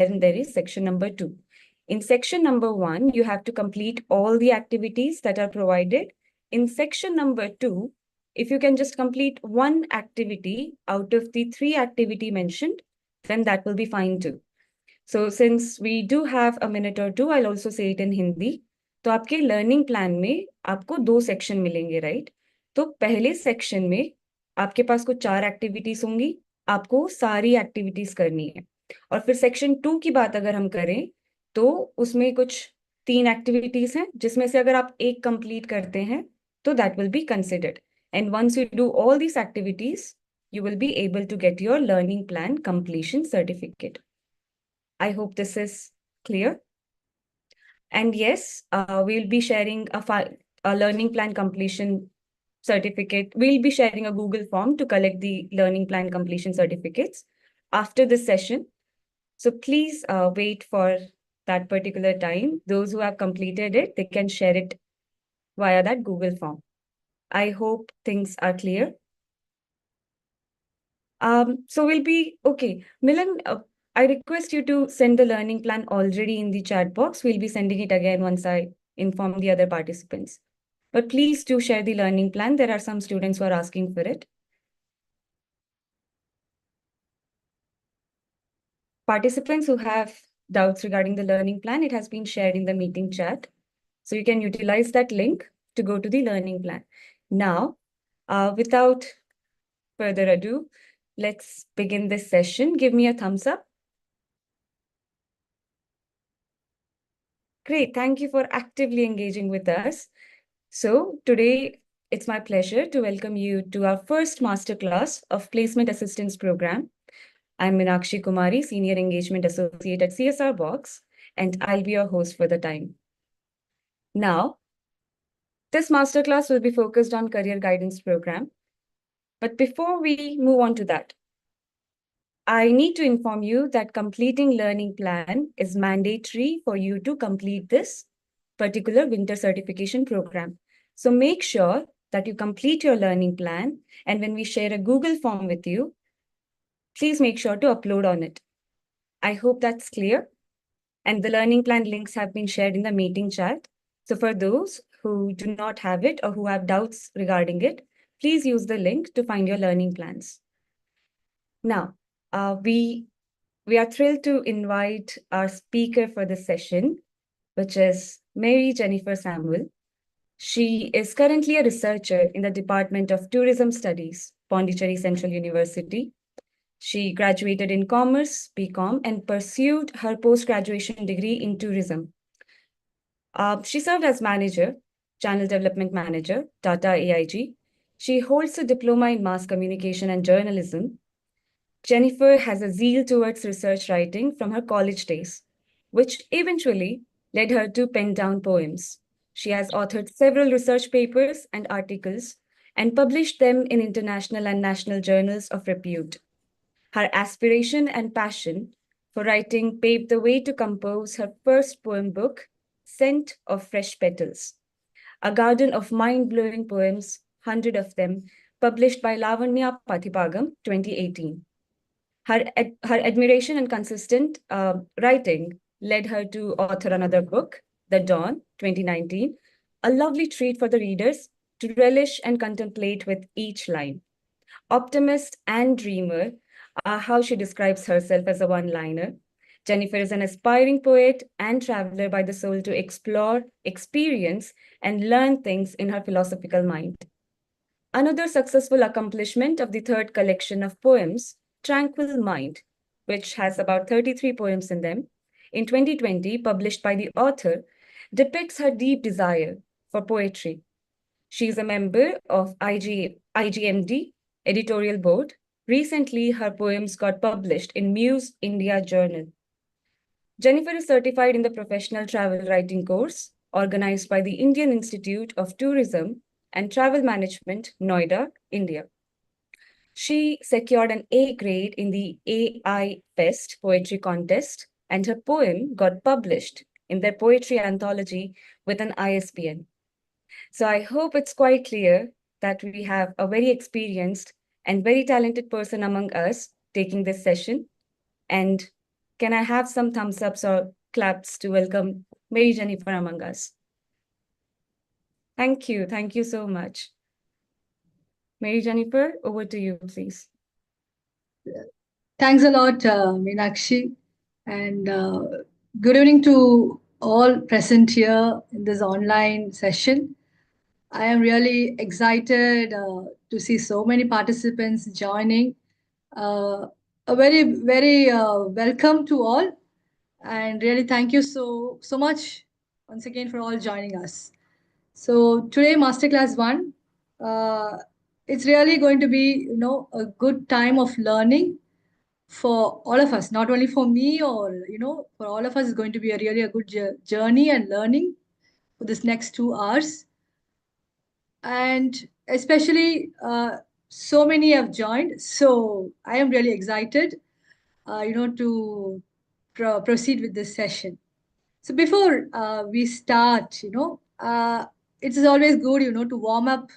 then there is section number 2. In section number 1, you have to complete all the activities that are provided. In section number 2, if you can just complete one activity out of the 3 activity mentioned, then that will be fine too. So since we do have a minute or two, I'll also say it in Hindi. तो आपके learning plan में आपको 2 section मिलेंगे, right? तो पहले section में आपके पास कुछ 4 एक्टिविटीज होंगी, आपको सारी एक्टिविटीज करनी है. और फिर सेक्शन 2 की बात अगर हम करें तो उसमें कुछ 3 एक्टिविटीज हैं, जिसमें से अगर आप एक कंप्लीट करते हैं तो that will be considered. And once you do all these activities, you will be able to get your learning plan completion certificate. I hope this is clear. And yes, we'll be sharing a learning plan completion certificate. We'll be sharing a Google form to collect the learning plan completion certificates after this session. So please wait for that particular time. Those who have completed it, they can share it via that Google form. I hope things are clear. So we'll be, okay, Milan, I request you to send the learning plan already in the chat box. We'll be sending it again once I inform the other participants. But please do share the learning plan. There are some students who are asking for it. Participants who have doubts regarding the learning plan, it has been shared in the meeting chat. So you can utilize that link to go to the learning plan. Now, without further ado, let's begin this session. Give me a thumbs up. Great, thank you for actively engaging with us. So today, it's my pleasure to welcome you to our first masterclass of Placement Assistance Program. I'm Meenakshi Kumari, Senior Engagement Associate at CSR Box, and I'll be your host for the time. Now, this masterclass will be focused on Career Guidance Program. But before we move on to that, I need to inform you that completing learning plan is mandatory for you to complete this particular winter certification program. So make sure that you complete your learning plan, and when we share a Google form with you, please make sure to upload on it. I hope that's clear. And the learning plan links have been shared in the meeting chat. So for those who do not have it or who have doubts regarding it, please use the link to find your learning plans. Now, we are thrilled to invite our speaker for this session, which is Mary Jennifer Samuel. She is currently a researcher in the Department of Tourism Studies, Pondicherry Central University. She graduated in Commerce, BCom, and pursued her post-graduation degree in tourism. She served as manager, Channel Development Manager, Tata AIG. She holds a diploma in mass communication and journalism. Jennifer has a zeal towards research writing from her college days, which eventually led her to pen down poems. She has authored several research papers and articles and published them in international and national journals of repute. Her aspiration and passion for writing paved the way to compose her first poem book, Scent of Fresh Petals, a garden of mind-blowing poems, 100 of them, published by Lavanya Pathipagam, 2018. Her admiration and consistent writing led her to author another book, The Dawn, 2019, a lovely treat for the readers to relish and contemplate with each line. Optimist and dreamer are how she describes herself as a one-liner. Jennifer is an aspiring poet and traveler by the soul to explore, experience, and learn things in her philosophical mind. Another successful accomplishment of the third collection of poems, Tranquil Mind, which has about 33 poems in them, in 2020, published by the author, depicts her deep desire for poetry. She is a member of IGMD editorial board. Recently, her poems got published in Muse India Journal. Jennifer is certified in the professional travel writing course organized by the Indian Institute of Tourism and Travel Management, Noida, India. She secured an A grade in the AI Fest Poetry Contest, and her poem got published in their poetry anthology with an ISBN. So I hope it's quite clear that we have a very experienced and very talented person among us taking this session. And can I have some thumbs ups or claps to welcome Mary Jennifer among us? Thank you. Thank you so much. Mary Jennifer, over to you, please. Thanks a lot, Meenakshi. And good evening to all present here in this online session. I am really excited to see so many participants joining. Uh, a very welcome to all, and really thank you so much once again for all joining us. So today, Masterclass One, uh, it's really going to be a good time of learning for all of us, not only for me or for all of us. Is going to be a good journey and learning for this next 2 hours, and especially so many have joined. So I am really excited, to proceed with this session. So before we start, it is always good, to warm up,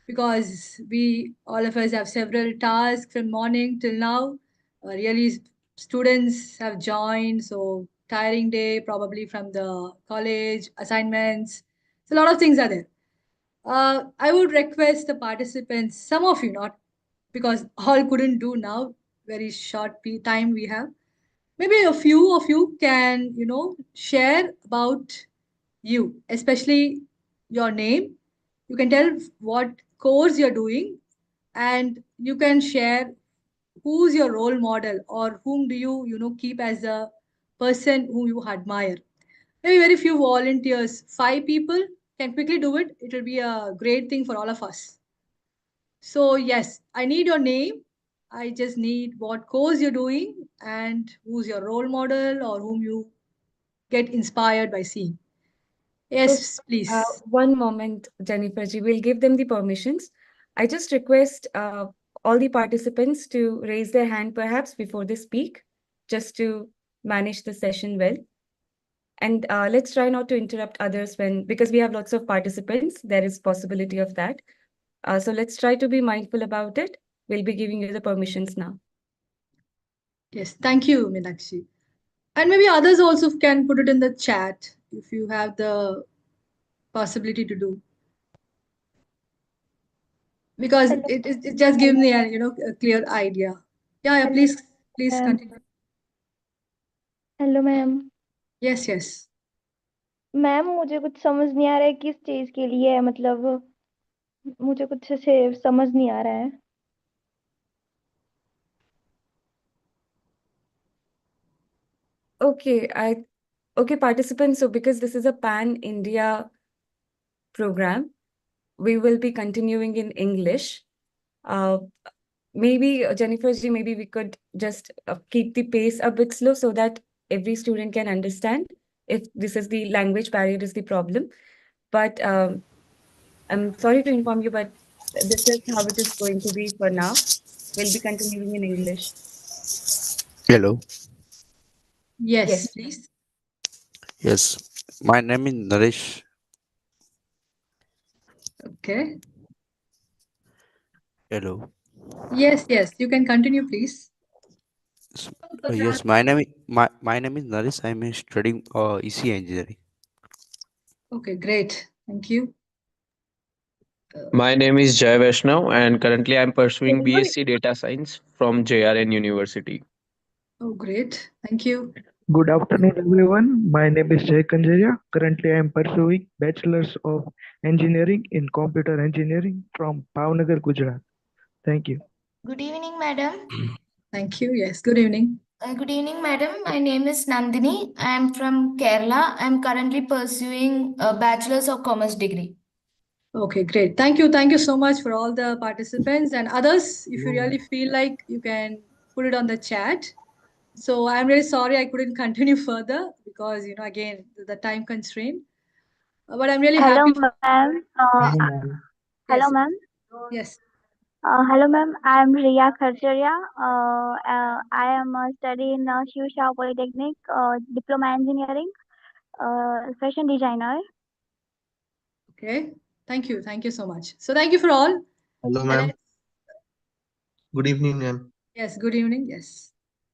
because we all of us have several tasks from morning till now. Really, students have joined, so tiring day probably from the college assignments. So a lot of things are there. I would request the participants, some of you, not because all couldn't do now, very short time we have. Maybe a few of you can, share about you, especially your name. You can tell what course you're doing, and you can share who's your role model, or whom do you, keep as a person who you admire. Maybe very few volunteers, 5 people can quickly do it. It will be a great thing for all of us. So, yes, I need your name. I just need what course you're doing and who's your role model or whom you get inspired by seeing. So, Yes, please. one moment, Jennifer ji, we'll give them the permissions. I just request all the participants to raise their hand perhaps before they speak, just to manage the session well. And let's try not to interrupt others because we have lots of participants, there is possibility of that. So let's try to be mindful about it. We'll be giving you the permissions now. Yes, thank you, Meenakshi. And maybe others also can put it in the chat if you have the possibility to do. Because Hello, it just gives me a a clear idea. Yeah, hello, please ma'am continue. Hello ma'am Yes. Ma'am मुझे कुछ समझ नहीं आ रहा है किस चीज के लिए है, मतलब मुझे कुछ से समझ नहीं आ रहा है. Okay, participants, so because this is a pan-India program, we will be continuing in English. Maybe, Jennifer ji, maybe we could just keep the pace a bit slow so that every student can understand if this is the language barrier is the problem. But I'm sorry to inform you, but this is how it is going to be for now. We'll be continuing in English. Hello. Yes, Yes. please. Yes. My name is Naresh. Okay. Hello. Yes, you can continue, please. S- yes, my name is Naresh. I'm studying EC engineering. Okay, great. Thank you. My name is Jay Vaishnav, and currently I'm pursuing BSc Data Science from JRN University. Oh, great. Thank you. Good afternoon, everyone. My name is Jay Kanjaya. Currently, I am pursuing Bachelor's of Engineering in Computer Engineering from Bhavnagar, Gujarat. Thank you. Good evening, madam. Thank you. Yes, good evening. Good evening, madam. My name is Nandini. I am from Kerala. I am currently pursuing a Bachelor's of Commerce degree. Okay, great. Thank you. Thank you so much for all the participants and others. If you really feel like, you can put it on the chat. So I'm really sorry I couldn't continue further because, again, the time constraint. But I'm really Hello, happy. ma'am. Yes. Hello, Yes. ma'am. Yes. Hello, ma'am. I am Riya Kharcharia. I am studying Shiv Shah Polytechnic, Diploma Engineering, Fashion Designer. Okay. Thank you. Thank you so much. So thank you for all. Hello, And ma'am. Good evening, ma'am. yes, good evening. Yes.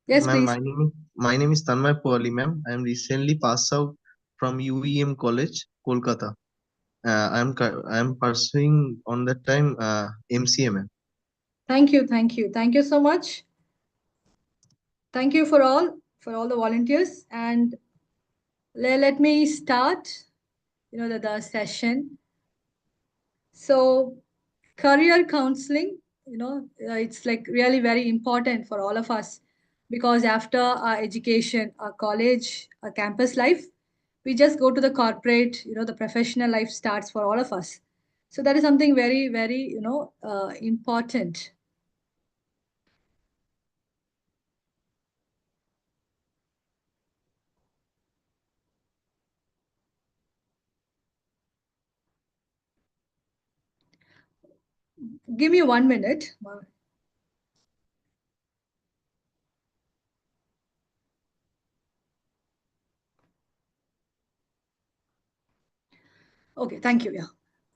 Yes, Ma'am, please. my name is Tanmay Pawali, ma'am. I am recently passed out from UEM College, Kolkata. I am pursuing on that time MCA, ma'am. Thank you. Thank you. Thank you so much. Thank you for all the volunteers. And let me start, the session. So career counseling, it's like really very important for all of us, because after our education, our college, our campus life, we just go to the corporate, the professional life starts for all of us. So that is something very, very, important. Give me 1 minute. Okay, thank you. Yeah.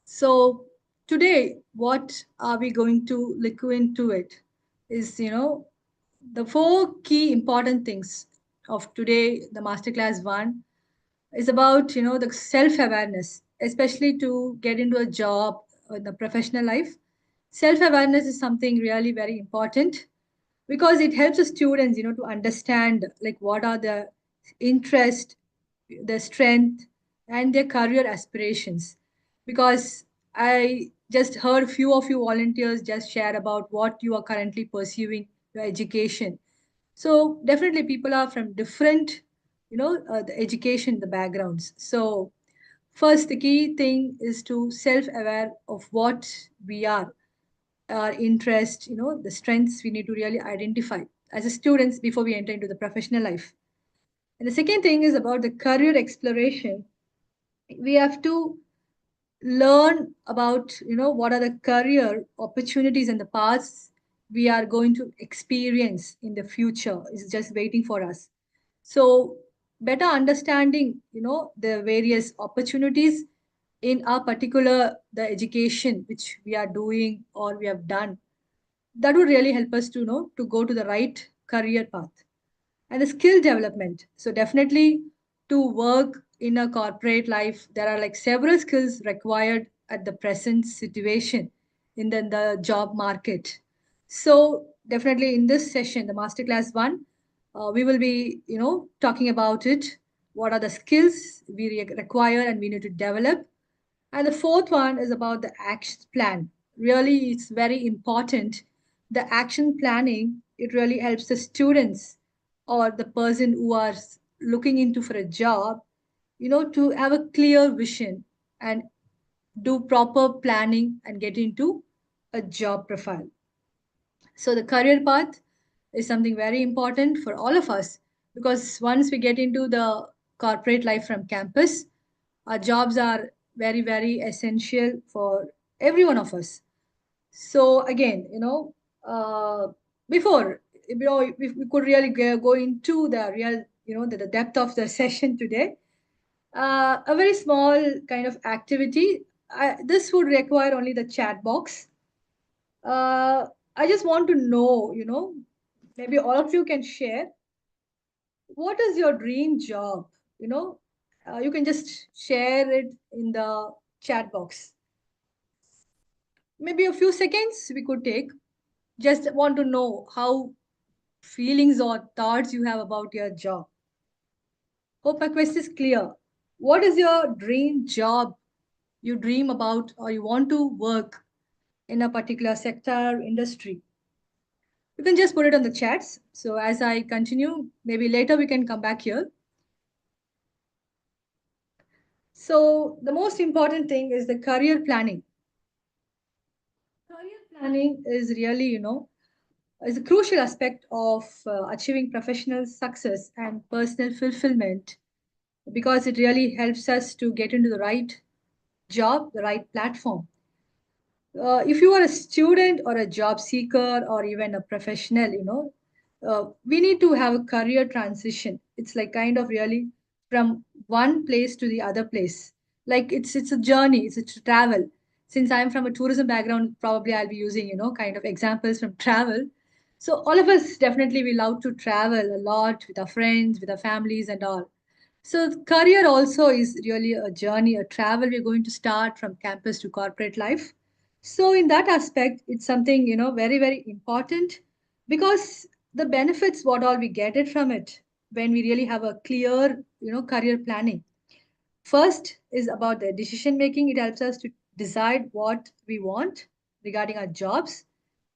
So today, what are we going to look into it is, the four key important things of today, the masterclass one, is about, the self-awareness, especially to get into a job in the professional life. Self-awareness is something really very important, because it helps the students, to understand like what are the interest, their strength, and their career aspirations. Because I just heard few of you volunteers just share about what you are currently pursuing your education. So definitely people are from different, the education, the backgrounds. So first, the key thing is to self-aware of what we are, our interest, the strengths we need to really identify as a students before we enter into the professional life. And the second thing is about the career exploration. We have to learn about, what are the career opportunities and the paths we are going to experience in the future is just waiting for us. So better understanding, the various opportunities in our particular the education which we are doing or we have done, that would really help us to know to go to the right career path. And the skill development, so definitely to work in a corporate life there are like several skills required at the present situation in the job market. So definitely in this session, the masterclass one, we will be talking about it, what are the skills we require and we need to develop. And the fourth one is about the action plan. Really, it's very important. The action planning, it really helps the students or the person who are looking into for a job, to have a clear vision and do proper planning and get into a job profile. So the career path is something very important for all of us, because once we get into the corporate life from campus, our jobs are very, very essential for every one of us. So again, before, if we could really go into the real, the depth of the session today, a very small kind of activity. This would require only the chat box. I just want to know, maybe all of you can share, what is your dream job? You can just share it in the chat box. Maybe a few seconds we could take. Just want to know how feelings or thoughts you have about your job. Hope my question is clear. What is your dream job you dream about or you want to work in a particular sector, industry? You can just put it on the chats. So as I continue, maybe later we can come back here. So the most important thing is the career planning. Career planning is really, is a crucial aspect of achieving professional success and personal fulfillment, because it really helps us to get into the right job, the right platform. If you are a student or a job seeker or even a professional, we need to have a career transition. It's like kind of really from one place to the other place. Like it's a journey, it's a travel. Since I'm from a tourism background, probably I'll be using, kind of examples from travel. So all of us definitely we love to travel a lot with our friends, with our families and all. So career also is really a journey, a travel we're going to start from campus to corporate life. So in that aspect, it's something, very, very important because the benefits, what all we get it from it when we really have a clear, career planning. First is about the decision making. It helps us to decide what we want regarding our jobs.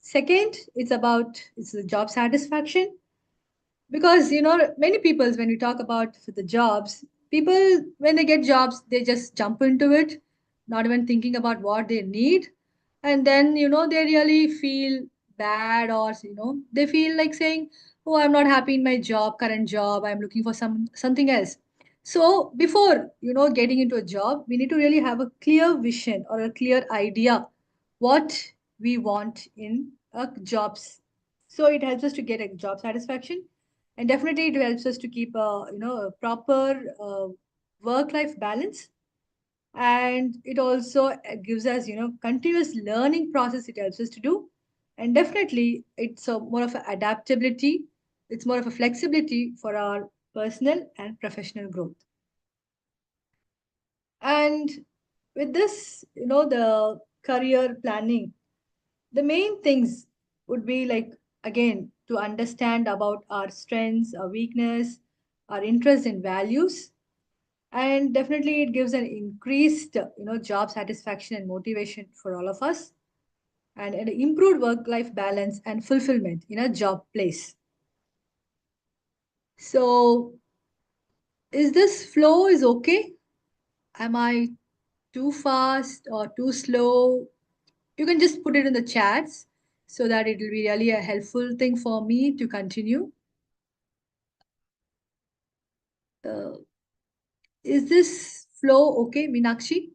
Second, it's the job satisfaction because many people when we talk about the jobs, people when they get jobs they just jump into it, not even thinking about what they need, and then they really feel bad, or they feel like saying, oh, I'm not happy in my current job, I'm looking for something else. So before getting into a job, we need to really have a clear vision or a clear idea what we want in a jobs. So it helps us to get a job satisfaction, and definitely it helps us to keep a proper work life balance, and it also gives us continuous learning process it helps us to do, and definitely it's more of a adaptability, it's more of a flexibility for our personal and professional growth. And with this the career planning, the main things would be like, again, to understand about our strengths, our weakness, our interests and values, and definitely it gives an increased job satisfaction and motivation for all of us, and an improved work life balance and fulfillment in a job place. So is this flow is okay? Am I too fast or too slow? You can just put it in the chats so that it will be really a helpful thing for me to continue. uh, is this flow okay, Meenakshi?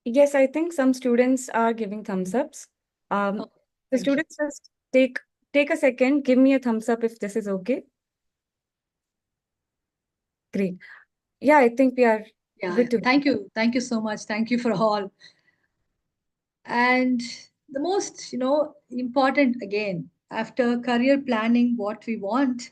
Yes, I think some students are giving thumbs ups. Oh, The thank you. students just take a second, give me a thumbs up if this is okay. Great. Yeah, I think we are Yeah, good to go. thank you so much, thank you for all. And the most important, again, after career planning, what we want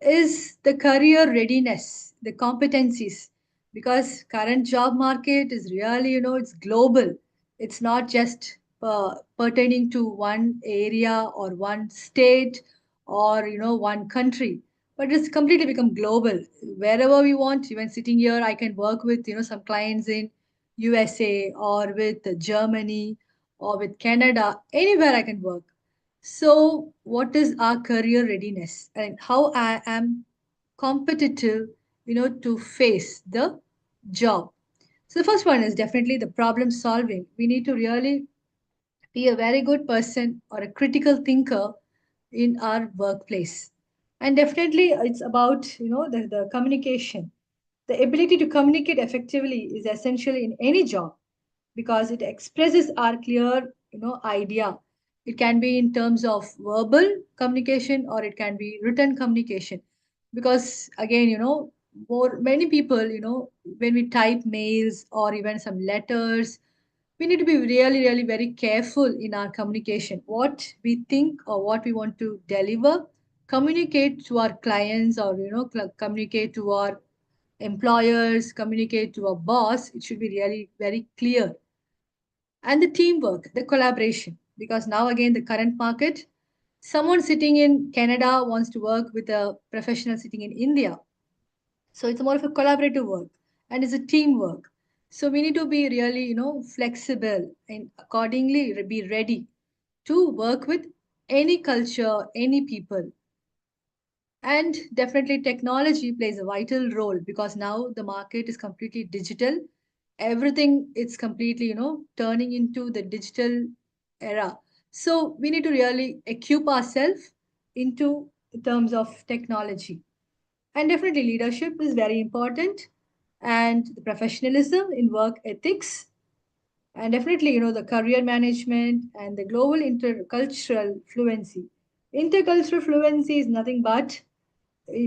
is the career readiness, the competencies, because current job market is really, it's global. It's not just pertaining to one area or one state or, one country, but it's completely become global. Wherever we want, even sitting here, I can work with, some clients in USA or with Germany or with Canada, anywhere I can work. So, what is our career readiness and how I am competitive, to face the job? So, the first one is definitely the problem solving. We need to really be a very good person or a critical thinker in our workplace. And definitely, it's about the communication. The ability to communicate effectively is essential in any job because it expresses our clear idea. It can be in terms of verbal communication or it can be written communication, because again more many people when we type mails or even some letters, we need to be really really very careful in our communication, what we think or what we want to deliver, communicate to our clients, or communicate to our employers, communicate to our boss. It should be really very clear. And the teamwork, the collaboration, because now again the current market, someone sitting in Canada wants to work with a professional sitting in India, so it's more of a collaborative work and it's a teamwork. So we need to be really flexible and accordingly be ready to work with any culture, any people. And definitely technology plays a vital role because now the market is completely digital. Everything is completely, turning into the digital era. So we need to really equip ourselves into terms of technology. And definitely leadership is very important, and the professionalism in work ethics, and definitely the career management and the global intercultural fluency. Intercultural fluency is nothing but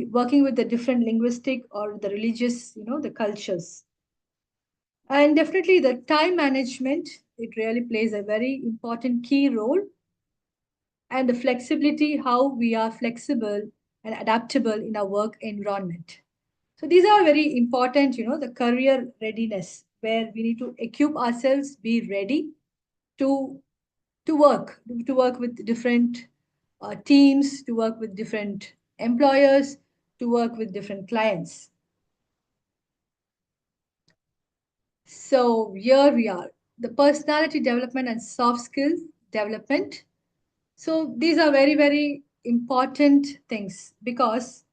working with the different linguistic or the religious, the cultures. And definitely the time management, it really plays a very important key role. and the flexibility, how we are flexible and adaptable in our work environment. So these are very important, the career readiness, where we need to equip ourselves, be ready to to work with different teams, to work with different employers, to work with different clients. So here we are, the personality development and soft skills development. So these are very, very important things, because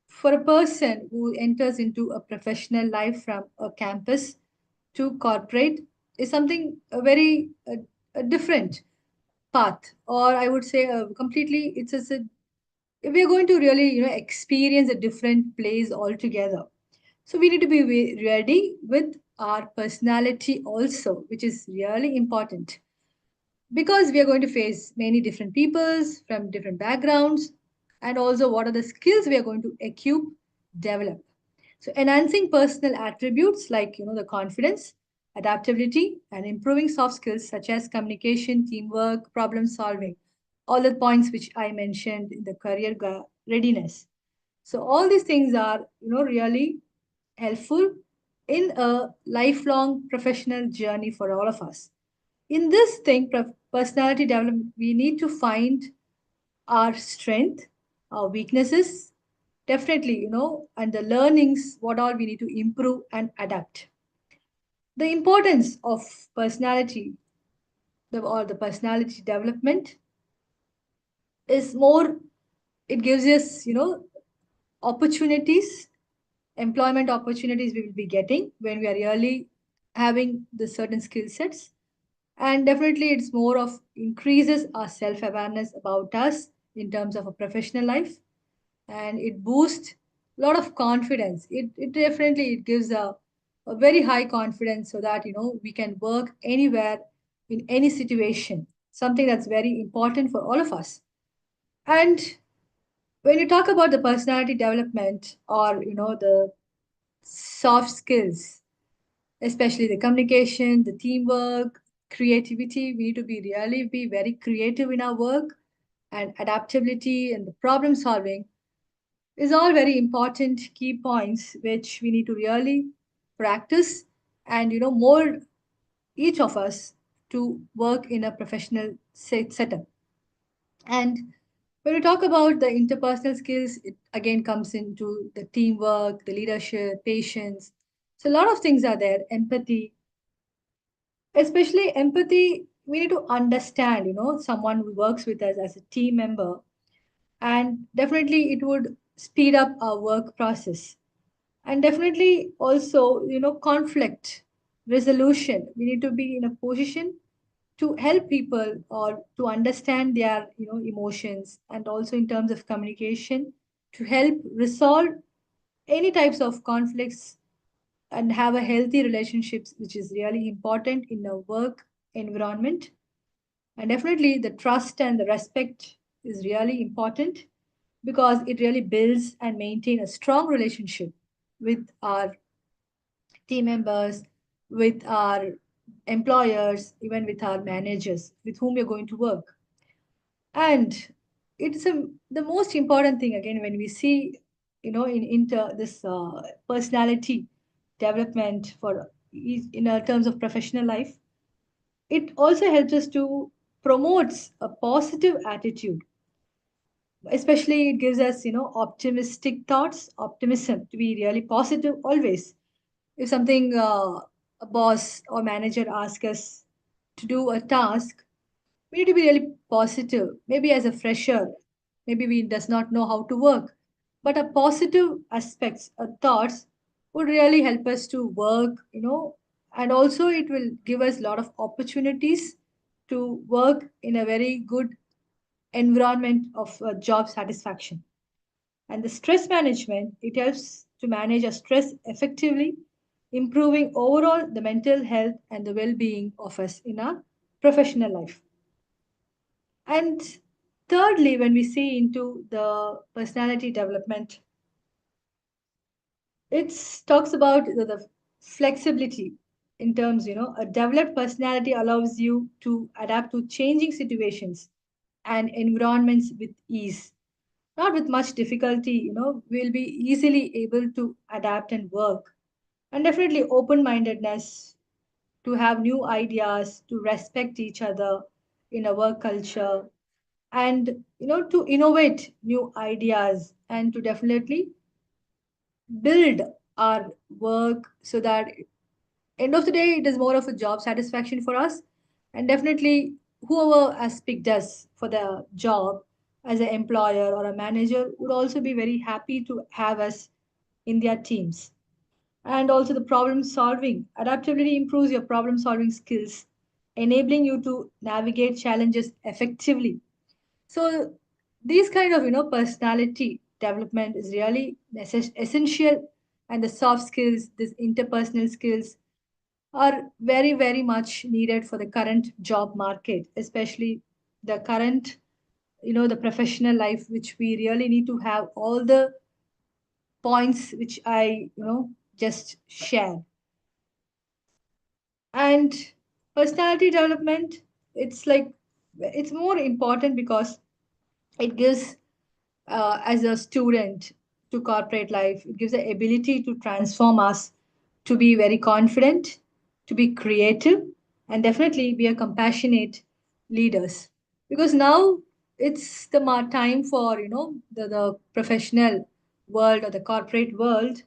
for a person who enters into a professional life from a campus to corporate is something a different path, or I would say completely, we are going to really experience a different place altogether. So we need to be ready with our personality also, which is really important, because we are going to face many different peoples from different backgrounds, and also what are the skills we are going to equip, develop. So enhancing personal attributes like the confidence, adaptability, and improving soft skills such as communication, teamwork, problem solving, all the points which I mentioned in the career readiness. So all these things are really helpful in a lifelong professional journey for all of us. In this thing, personality development, we need to find our strength, our weaknesses, definitely, and the learnings, what all we need to improve and adapt. The importance of personality, or the personality development is more, it gives us, opportunities, employment opportunities we will be getting when we are really having the certain skill sets. And definitely it's more of increases our self-awareness about us in terms of a professional life, and it boosts a lot of confidence. It definitely it gives a very high confidence, so that we can work anywhere in any situation, something that's very important for all of us. And when you talk about the personality development, or the soft skills, especially the communication, the teamwork, creativity, we need to be very creative in our work, and adaptability and the problem solving is all very important key points which we need to really practice, and more each of us to work in a professional setup. And when we talk about the interpersonal skills, it again comes into the teamwork, the leadership, patience. So a lot of things are there, empathy, especially empathy. We need to understand someone who works with us as a team member, and definitely it would speed up our work process. And definitely also conflict resolution, we need to be in a position to help people, or to understand their emotions, and also in terms of communication to help resolve any types of conflicts, and have a healthy relationships, which is really important in a work environment. And definitely the trust and the respect is really important, because it really builds and maintain a strong relationship with our team members, with our employers, even with our managers with whom we're going to work. And the most important thing again when we see in inter this personality development for in terms of professional life, it also helps us to promotes a positive attitude, especially it gives us optimistic thoughts, optimism, to be really positive always. If something a boss or manager asks us to do a task, we need to be really positive. Maybe as a fresher, maybe we does not know how to work, but a positive aspects, thoughts would really help us to work, and also it will give us a lot of opportunities to work in a very good environment of job satisfaction. And the stress management, it helps to manage our stress effectively, improving overall the mental health and the well-being of us in our professional life. And thirdly, when we see into the personality development, it talks about the flexibility in terms, a developed personality allows you to adapt to changing situations and environments with ease, not with much difficulty. We'll be easily able to adapt and work. And definitely open mindedness to have new ideas, to respect each other in a work culture, and to innovate new ideas and to definitely build our work so that end of the day it is more of a job satisfaction for us. And definitely whoever has picked us for the job as an employer or a manager would also be very happy to have us in their teams. And also the problem solving adaptability improves your problem solving skills, enabling you to navigate challenges effectively. So these kind of personality development is really essential. And the soft skills, these interpersonal skills, are very very much needed for the current job market, especially the current the professional life, which we really need to have all the points which I just shared. And personality development, it's more important because it gives as a student to corporate life, it gives the ability to transform us to be very confident, to be creative, and definitely be a compassionate leaders. Because now it's the time for the professional world or the corporate world.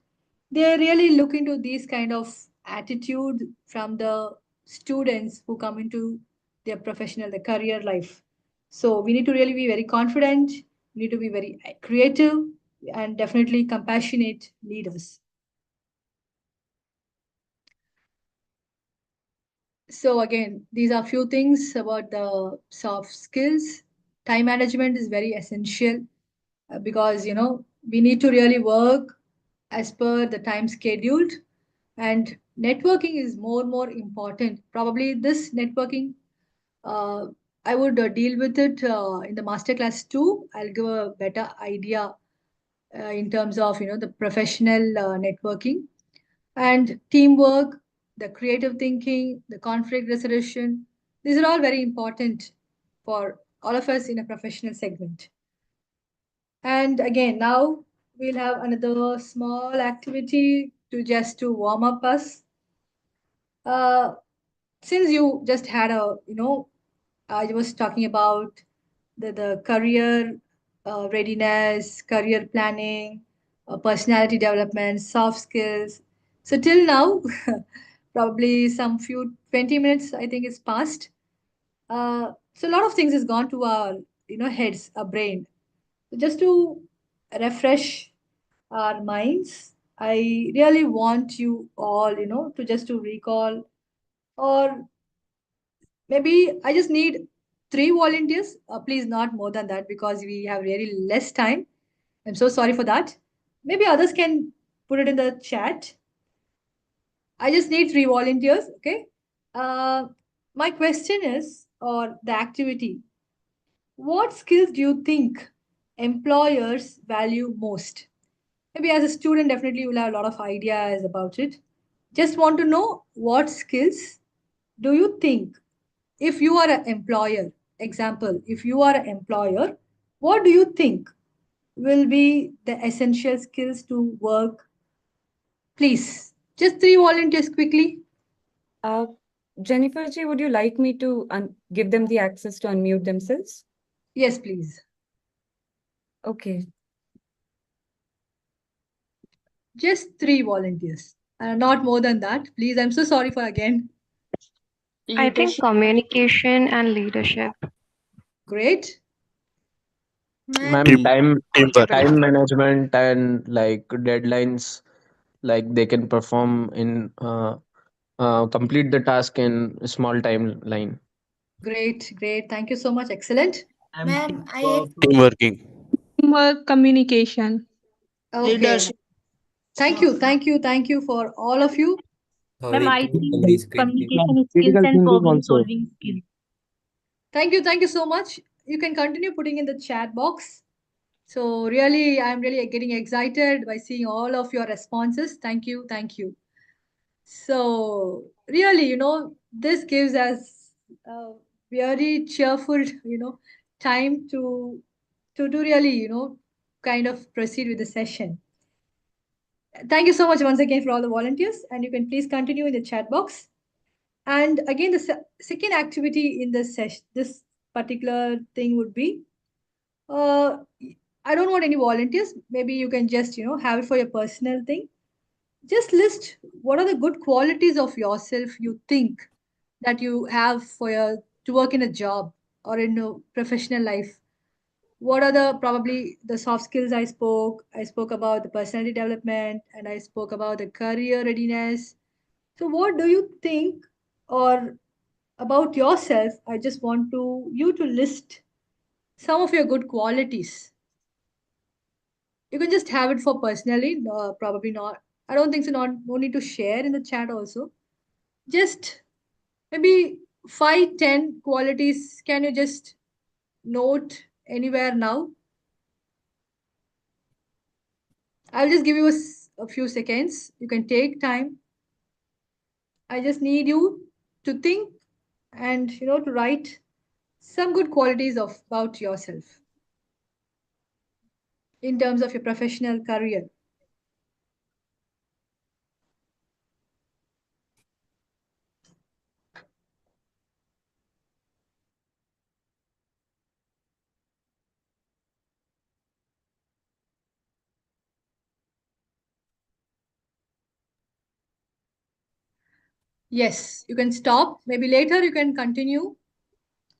They really look into these kind of attitude from the students who come into their professional, the career life. So we need to really be very confident, we need to be very creative, and definitely compassionate leaders. So again, these are few things about the soft skills. Time management is very essential because we need to really work as per the time scheduled, and networking is more important. Probably this networking, uh, I would deal with it in the masterclass too. I'll give a better idea in terms of the professional networking and teamwork, the creative thinking, the conflict resolution. These are all very important for all of us in a professional segment. And again, now we'll have another small activity to just to warm up us. Uh, since you just had a, I was talking about the career readiness, career planning, personality development, soft skills. So till now, probably some few 20 minutes, I think it's passed. So a lot of things has gone to our, heads, our brain. So just to refresh our minds, I really want you all, to just to recall, or maybe I just need 3 volunteers. Please, not more than that because we have really less time. I'm so sorry for that. Maybe others can put it in the chat. I just need 3 volunteers. Okay. Uh, my question is, or the activity, what skills do you think employers value most? Maybe as a student, definitely you will have a lot of ideas about it. Just want to know what skills do you think, if you are an employer, example, if you are an employer, what do you think will be the essential skills to work? Please, just 3 volunteers quickly. Uh, Jennifer ji, would you like me to give them the access to unmute themselves? Yes, please. Okay. Just 3 volunteers. Not more than that. Please, I'm so sorry for again. I think communication and leadership. Great. Ma'am, Teamwork. time management and like deadlines, like they can perform in complete the task in a small timeline. Great, great. Thank you so much. Excellent. Ma'am, I Teamworking. Teamwork, communication. Okay. Leadership. Thank you for all of you. Ma'am, I think communication skills Critical and thinking problem also. solving skills. Thank you so much. You can continue putting in the chat box. So really, I'm really getting excited by seeing all of your responses. Thank you. So really, this gives us a very cheerful, time to really, you know, kind of proceed with the session. Thank you so much once again for all the volunteers, and you can please continue in the chat box. And again, the second activity in this session, this particular thing would be, I don't want any volunteers. Maybe you can just, you know, have it for your personal thing. Just list what are the good qualities of yourself you think that you have for your to work in a job or in a professional life. What are the probably the soft skills I spoke about the personality development, and I spoke about the career readiness. So what do you think or about yourself? I just want to you to list some of your good qualities. You can just have it for personally, probably not. I don't think so. No need to share in the chat also. Just maybe 5, 10 qualities. Can you just note anywhere now? I'll just give you a few seconds. You can take time. I just need you to think and, you know, to write some good qualities of about yourself in terms of your professional career. Yes, you can stop. Maybe later you can continue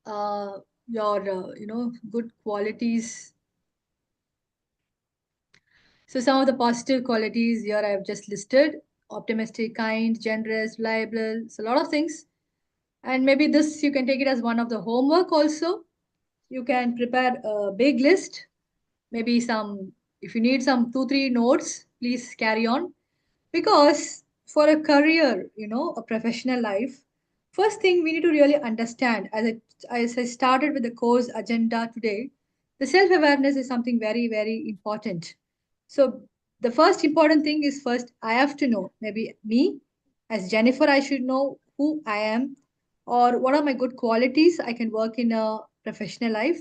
your, you know, good qualities. So some of the positive qualities here I have just listed: optimistic, kind, generous, reliable. So a lot of things. And maybe this you can take it as one of the homework also. You can prepare a big list. Maybe some, if you need some 2, 3 notes, please carry on. Because for a career, you know, a professional life, first thing we need to really understand, as I started with the course agenda today, the self-awareness is something very, very important. So the first important thing is, first I have to know, maybe me as Jennifer, I should know who I am or what are my good qualities I can work in a professional life.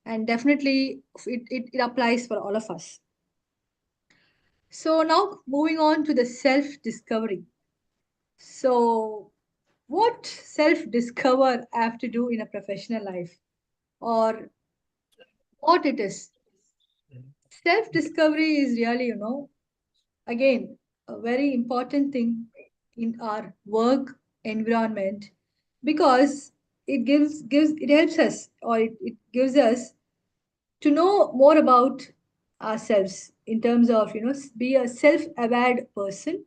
And definitely it applies for all of us. So now moving on to the self-discovery. So what self-discover I have to do in a professional life, or what it is? Self-discovery is really, you know, again, a very important thing in our work environment, because it helps us, or it gives us to know more about ourselves in terms of, you know, be a self-aware person,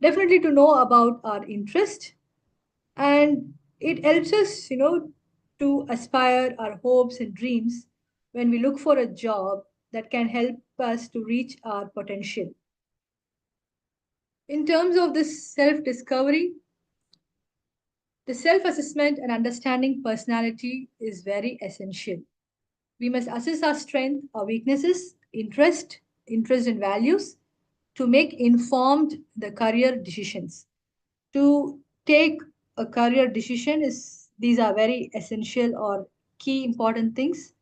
definitely to know about our interest, and it helps us, you know, to aspire our hopes and dreams when we look for a job that can help us to reach our potential. In terms of this self-discovery, the self-assessment and understanding personality is very essential. We must assess our strength, our weaknesses, interest and values to make informed the career decisions. To take a career decision is, these are very essential or key important things.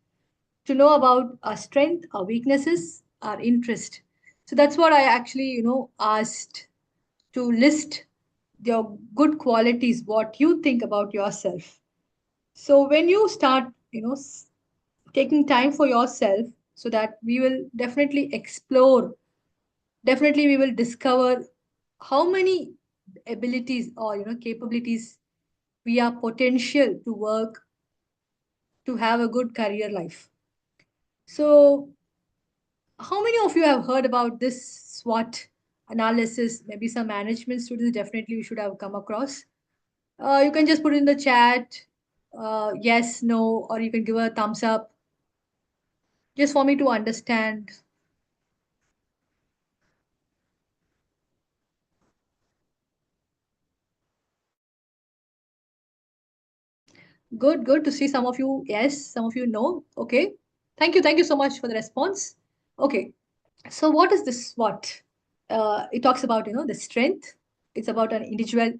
To know about our strength, our weaknesses, our interest. So that's what I actually, you know, asked to list your good qualities, what you think about yourself. So when you start, you know, taking time for yourself, so that we will definitely explore, definitely we will discover how many abilities or, you know, capabilities we are potential to work, to have a good career life. So how many of you have heard about this SWOT analysis? Maybe some management students definitely we should have come across. You can just put in the chat yes, no, or you can give a thumbs up just for me to understand. Good to see some of you yes, some of you no. Okay, thank you so much for the response. Okay, so what is this SWOT? It talks about, you know, the strength. It's about an individual.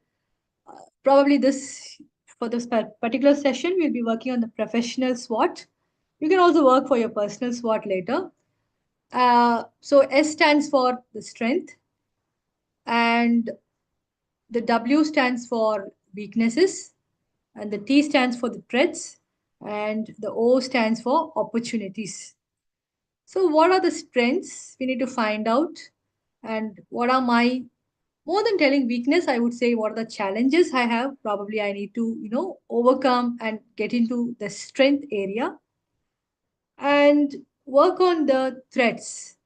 Probably this for this particular session, we'll be working on the professional SWOT. You can also work for your personal SWOT later. So S stands for the strength, and the W stands for weaknesses, and the T stands for the threats, and the O stands for opportunities. So what are the strengths? We need to find out. And what are my, more than telling weakness, I would say what are the challenges I have. Probably I need to, overcome and get into the strength area and work on the threats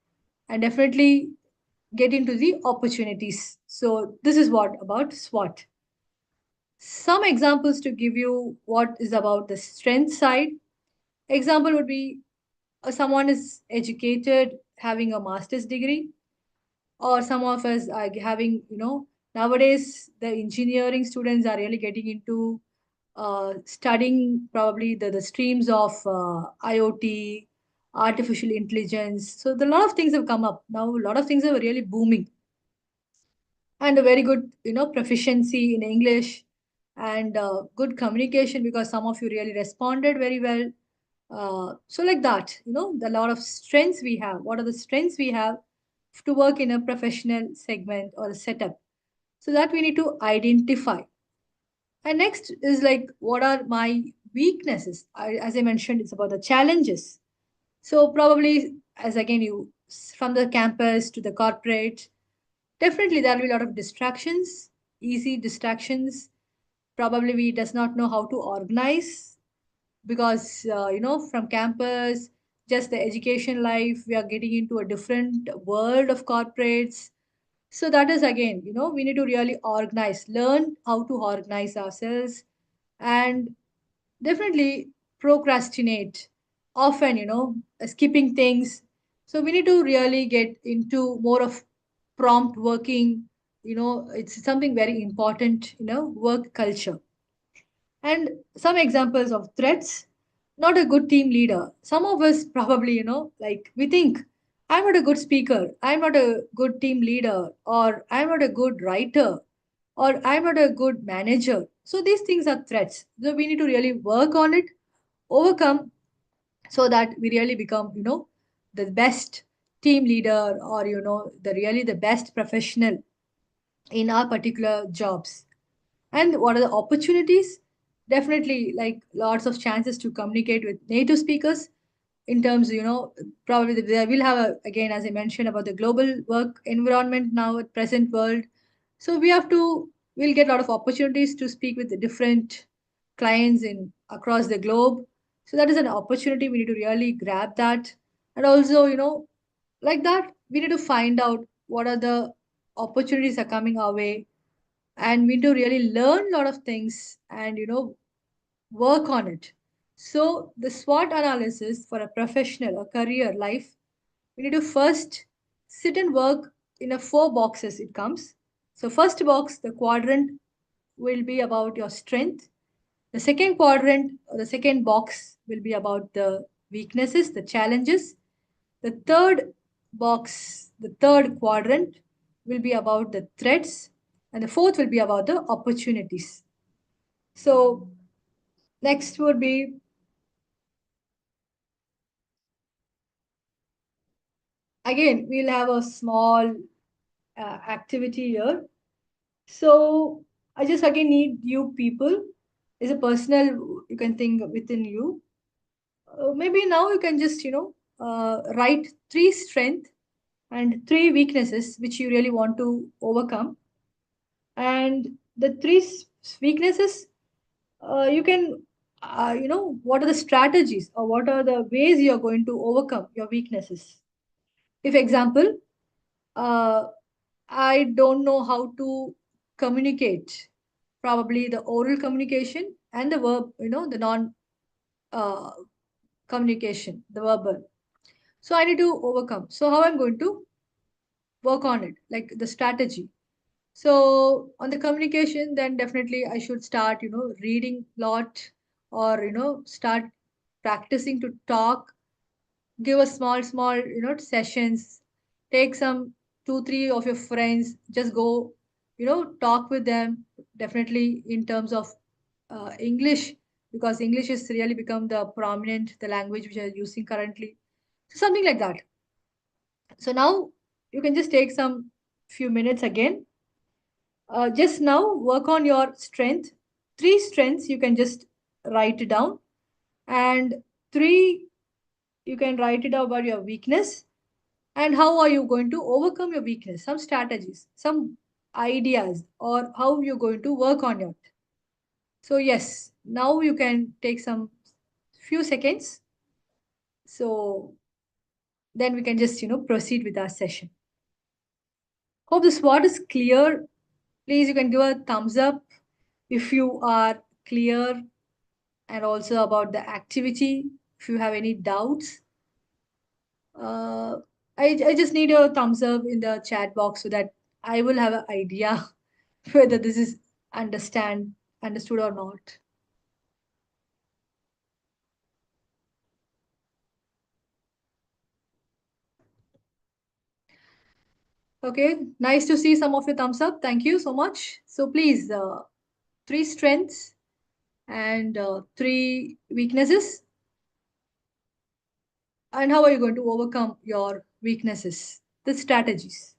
and definitely get into the opportunities. So this is what about SWOT. Some examples to give you what is about the strength side. Example would be someone is educated, having a master's degree, or some of us are having, nowadays the engineering students are really getting into studying probably the streams of IoT, artificial intelligence. So a lot of things have come up. Now a lot of things are really booming. And a very good, proficiency in English and good communication because some of you really responded very well. So like that, the lot of strengths we have. What are the strengths we have to work in a professional segment or a setup? So that we need to identify. And next is like, what are my weaknesses? As I mentioned, it's about the challenges. So probably, as again, you from the campus to the corporate, definitely there will be a lot of distractions, easy distractions. Probably we does not know how to organize because, from campus, just the education life, we are getting into a different world of corporates. So that is again, we need to really organize, learn how to organize ourselves and definitely procrastinate often, skipping things. So we need to really get into more of prompt working, it's something very important, work culture. And some examples of threats, not a good team leader. Some of us probably, like we think, I'm not a good speaker, I'm not a good team leader, or I'm not a good writer, or I'm not a good manager. So these things are threats. So we need to really work on it, overcome, so that we really become, the best team leader or, the best professional in our particular jobs. And what are the opportunities? Definitely, like lots of chances to communicate with native speakers in terms, probably they will have, again, as I mentioned, about the global work environment now at present world. So we'll get a lot of opportunities to speak with the different clients in across the globe. So that is an opportunity. We need to really grab that. And also, like that, we need to find out what are the opportunities are coming our way, and we need to really learn a lot of things and work on it. So the SWOT analysis for a professional or career life, we need to first sit and work in a 4 boxes it comes. So first box, the quadrant, will be about your strength. The second quadrant or the second box will be about the weaknesses, the challenges. The third box, the third quadrant, will be about the threats, and the fourth will be about the opportunities. So next would be, again, we'll have a small activity here. So I just again need you people. Is a personal, you can think within you. Maybe now you can just, write 3 strengths and 3 weaknesses which you really want to overcome. And the 3 weaknesses, you can, what are the strategies or what are the ways you are going to overcome your weaknesses. If example, I don't know how to communicate, probably the oral communication and the verb, the non uh, communication, the verbal. So I need to overcome. So how I'm going to work on it, like the strategy. So on the communication, then definitely I should start, reading lot or, start practicing to talk, give a small, sessions, take some 2, 3 of your friends, just go, talk with them, definitely in terms of English, because English has really become the prominent, the language which are using currently. So something like that. So now you can just take some few minutes again. Just now work on your strength. 3 strengths you can just write it down, and 3 you can write it down about your weakness, and how are you going to overcome your weakness, some strategies, some ideas, or how you're going to work on it. So yes, now you can take some few seconds. So then we can just proceed with our session. Hope the SWOT is clear. Please, you can give a thumbs up if you are clear, and also about the activity if you have any doubts. I just need a thumbs up in the chat box so that I will have an idea whether this is understood or not. Okay, nice to see some of your thumbs up. Thank you so much. So please, 3 strengths and 3 weaknesses. And how are you going to overcome your weaknesses? The strategies.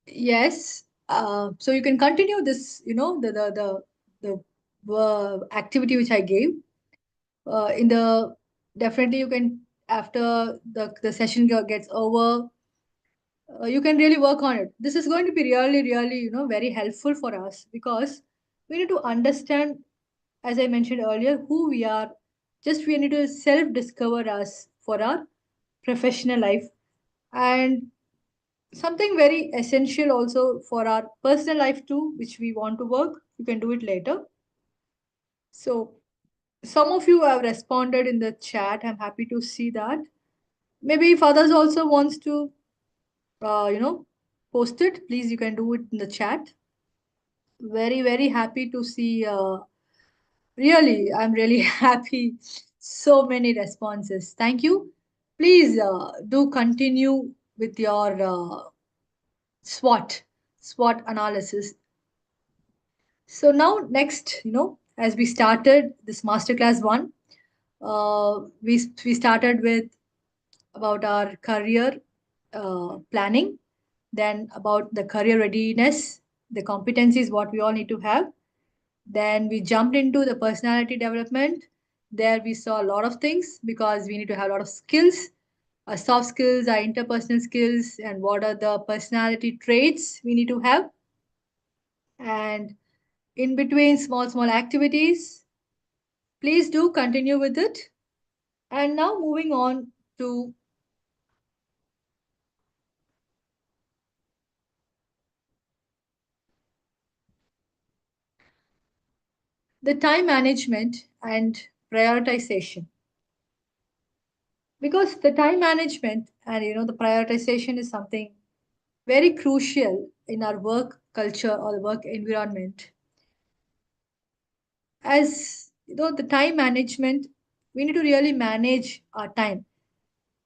Yes. So you can continue this, the activity which I gave. In the Definitely you can, after the session gets over, you can really work on it. This is going to be really very helpful for us, because we need to understand, as I mentioned earlier, who we are. Just we need to self discover us for our professional life, and something very essential also for our personal life too, which we want to work. You can do it later. So some of you have responded in the chat. I'm happy to see that. Maybe if others also wants to post it, please, you can do it in the chat. Very happy to see. Really, I'm really happy. So many responses. Thank you. Please do continue with your SWOT, SWOT analysis. So now next, as we started this masterclass 1, we started with about our career planning, then about the career readiness, the competencies what we all need to have. Then we jumped into the personality development. There we saw a lot of things, because we need to have a lot of skills, our soft skills, our interpersonal skills, and what are the personality traits we need to have. And in between, small activities. Please do continue with it. And now moving on to the time management and prioritization. Because the time management and the prioritization is something very crucial in our work culture or the work environment. As the time management, we need to really manage our time,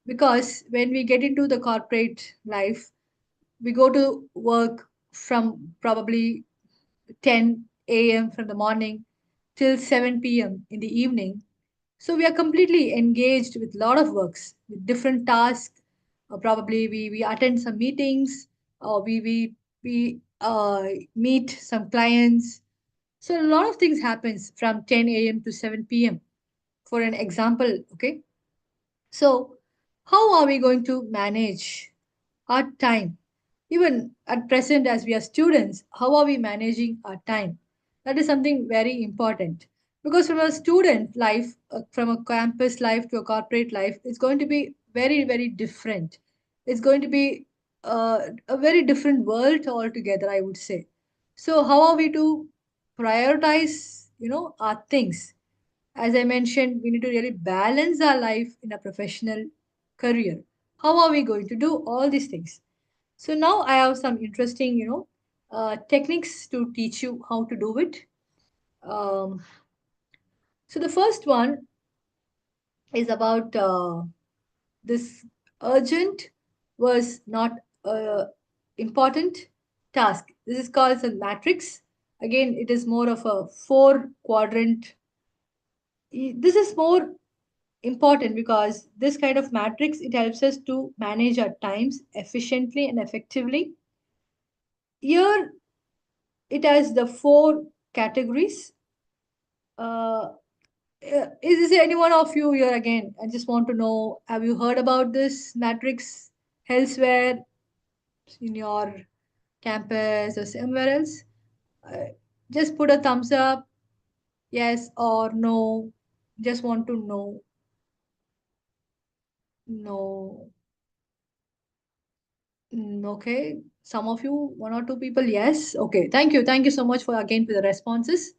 because when we get into the corporate life, we go to work from probably 10 a.m. from the morning till 7 p.m. in the evening. So we are completely engaged with a lot of works, with different tasks. Probably we attend some meetings, or we meet some clients. So a lot of things happens from 10 a.m. to 7 p.m. For an example, okay? So how are we going to manage our time? Even at present, as we are students, how are we managing our time? That is something very important. Because from a student life, from a campus life to a corporate life, it's going to be very, very different. It's going to be a very different world altogether, I would say. So how are we to prioritize, our things? As I mentioned, we need to really balance our life in a professional career. How are we going to do all these things? So now I have some interesting, techniques to teach you how to do it. Um, so the first one is about this urgent was not important task. This is called a matrix. Again, it is more of a four quadrant. This is more important because this kind of matrix, it helps us to manage our times efficiently and effectively. Here it has the four categories. uh, is there any one of you here? Again, I just want to know, have you heard about this matrix elsewhere in your campus or somewhere else? uh, just put a thumbs up, yes or no. Just want to know. No. Okay, some of you, one or two people, yes. Okay, thank you so much for again for the responses.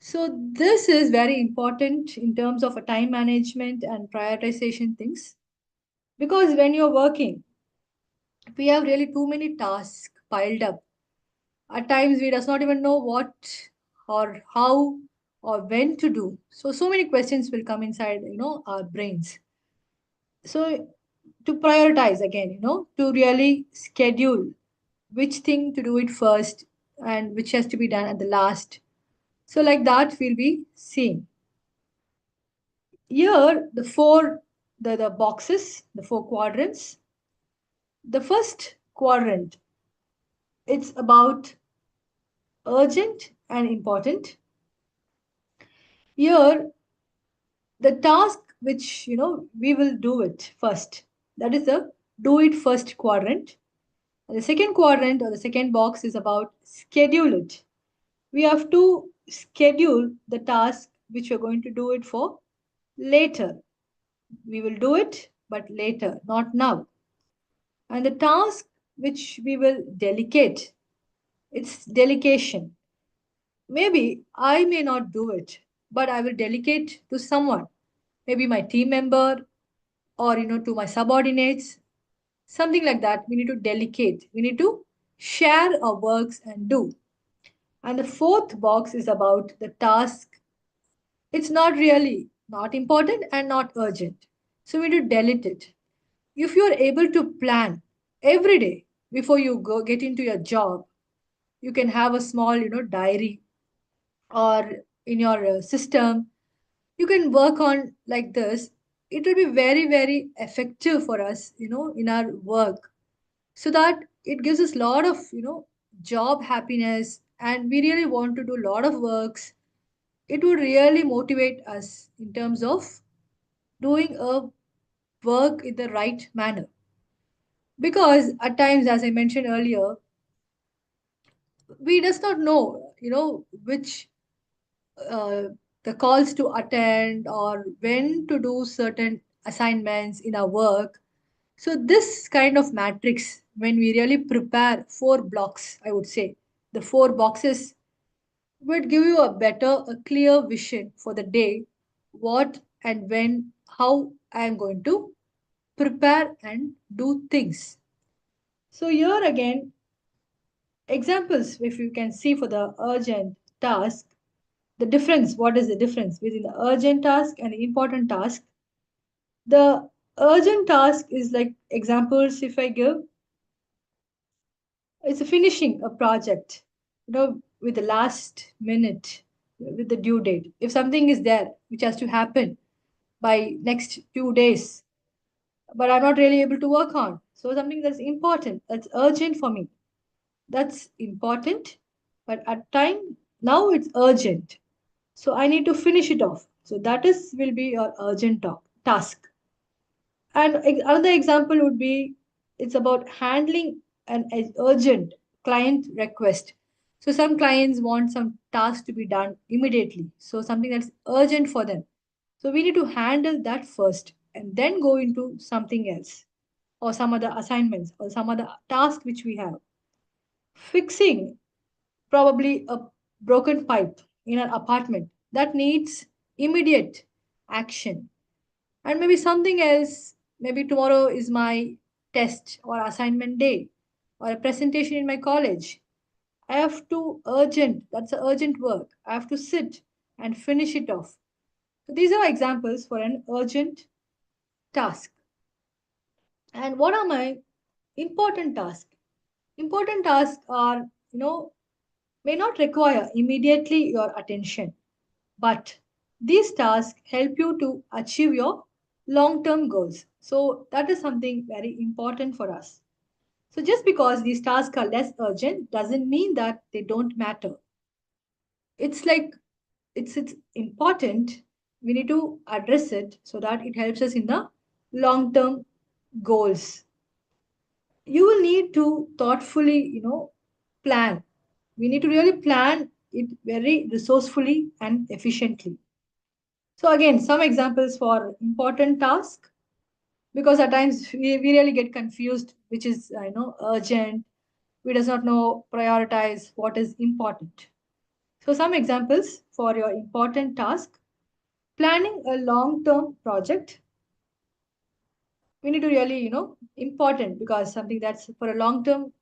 So this is very important in terms of a time management and prioritization things, because when you're working, we have really too many tasks piled up. At times we does not even know what or how or when to do. So many questions will come inside, our brains. So to prioritize again, to really schedule which thing to do it first and which has to be done at the last. So like that we'll be seeing. Here the boxes, the four quadrants. The first quadrant, it's about urgent and important. Here the task which we will do it first, that is the do it first quadrant. And the second quadrant or the second box is about schedule it. We have to schedule the task which we're going to do it for later. We will do it, but later, not now. And the task which we will delegate, it's delegation. Maybe I may not do it, but I will delegate to someone, maybe my team member, or to my subordinates, something like that. We need to delegate. We need to share our works and do. And the fourth box is about the task. It's not really not important and not urgent. So we need to delete it. If you are able to plan every day before you go get into your job, you can have a small, diary, or in your system, you can work on like this. It will be very, very effective for us, in our work, so that it gives us a lot of, job happiness, and we really want to do a lot of works. It would really motivate us in terms of doing a work in the right manner. Because at times, as I mentioned earlier, we does not know, which uh, the calls to attend or when to do certain assignments in our work. So this kind of matrix, when we really prepare four blocks, I would say the four boxes would give you a better, a clear vision for the day, what and when, how I am going to prepare and do things. So here again, examples, if you can see for the urgent task, the difference, what is the difference between the urgent task and the important task? The urgent task is like examples if I give, It's finishing a project, with the last minute, with the due date. If something is there which has to happen by next 2 days, but I'm not really able to work on. So something that's important, that's urgent for me. That's important, but at time now it's urgent. So I need to finish it off. So that is will be your urgent task. And another example would be it's about handling an urgent client request. So some clients want some task to be done immediately. So something that's urgent for them. So we need to handle that first and then go into something else or some other assignments or some other task which we have. Fixing probably a broken pipe in an apartment that needs immediate action. And maybe something else, maybe tomorrow is my test or assignment day or a presentation in my college. I have to urgent, that's a urgent work. I have to sit and finish it off. So these are examples for an urgent task. And what are my important tasks? Important tasks are, may not require immediately your attention, but these tasks help you to achieve your long term goals. So, that is something very important for us. So, just because these tasks are less urgent doesn't mean that they don't matter. It's like it's important. We need to address it so that it helps us in the long term goals. You will need to thoughtfully, plan. We need to really plan it very resourcefully and efficiently. So again, some examples for important task, because at times we really get confused, which is urgent. We does not know prioritize what is important. So some examples for your important task: planning a long-term project. We need to really important because something that's for a long-term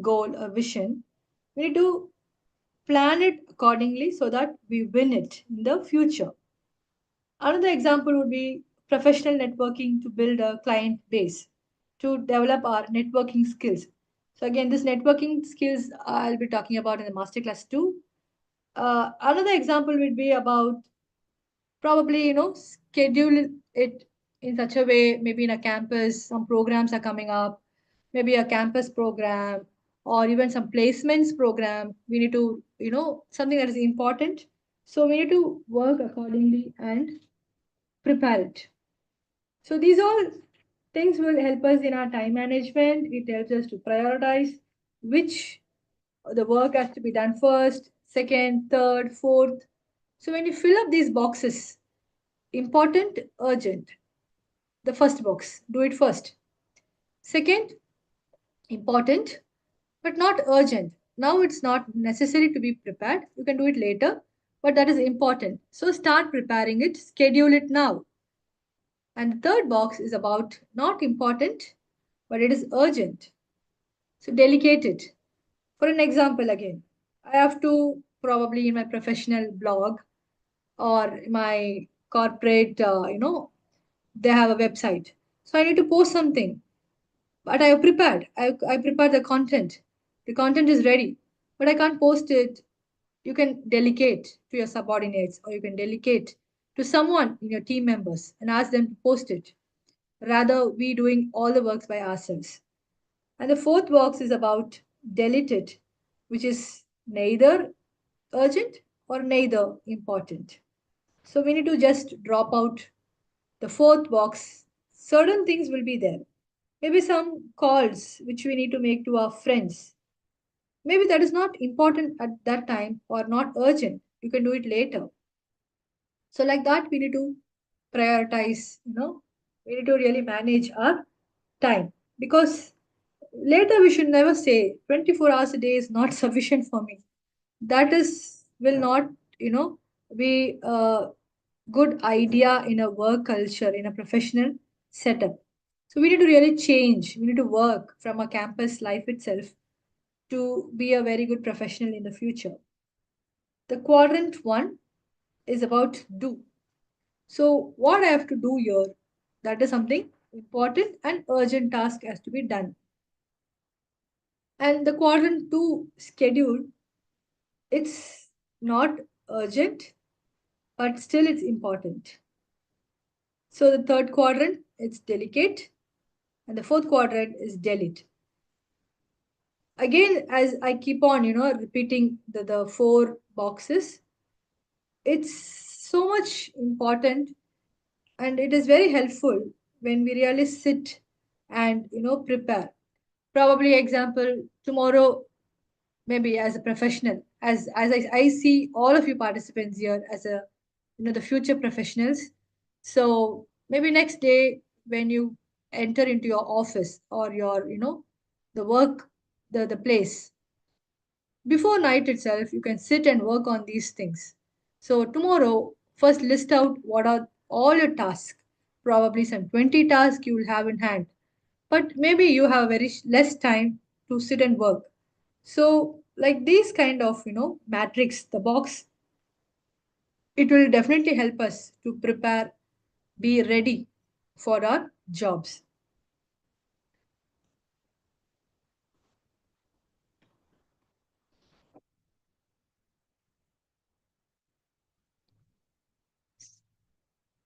goal, a vision. We need to plan it accordingly so that we win it in the future. Another example would be professional networking to build a client base, to develop our networking skills. So again, this networking skills I'll be talking about in the masterclass too. Another example would be about probably schedule it in such a way. Maybe in a campus, some programs are coming up. Maybe a campus program or even some placements program. We need to something that is important. So we need to work accordingly and prepare it. So these all things will help us in our time management. It helps us to prioritize which the work has to be done first, second, third, fourth. So when you fill up these boxes, important, urgent, the first box, do it first. Second, important, but not urgent. Now it's not necessary to be prepared. You can do it later, but that is important. So start preparing it, schedule it now. And the third box is about not important, but it is urgent. So delegate it. For an example, again, I have to probably in my professional blog or my corporate, they have a website. So I need to post something, but I have prepared. I prepared the content. The content is ready, but I can't post it. You can delegate to your subordinates or you can delegate to someone in your team members and ask them to post it. Rather, we doing all the works by ourselves. And the fourth box is about deleted, which is neither urgent or neither important. So we need to just drop out the fourth box. Certain things will be there. Maybe some calls which we need to make to our friends. Maybe that is not important at that time or not urgent. You can do it later. So like that, we need to prioritize, we need to really manage our time because later we should never say 24 hours a day is not sufficient for me. That is will not, be a good idea in a work culture, in a professional setup. So we need to really change. We need to work from a campus life itself to be a very good professional in the future. The quadrant one is about do. So what I have to do here, that is something important and urgent task has to be done. And the quadrant 2 schedule, it's not urgent, but still it's important. So the third quadrant, it's delicate, and the fourth quadrant is delete. Again, as I keep on, repeating the four boxes, it's so much important and it is very helpful when we really sit and, prepare. Probably example, tomorrow, maybe as a professional, as I see all of you participants here as a, the future professionals. So maybe next day when you enter into your office or your, the work, the place, before night itself, you can sit and work on these things. So tomorrow, first list out what are all your tasks. Probably some 20 tasks you will have in hand. But maybe you have very less time to sit and work. So like these kind of, matrix, the box, it will definitely help us to prepare, be ready for our jobs.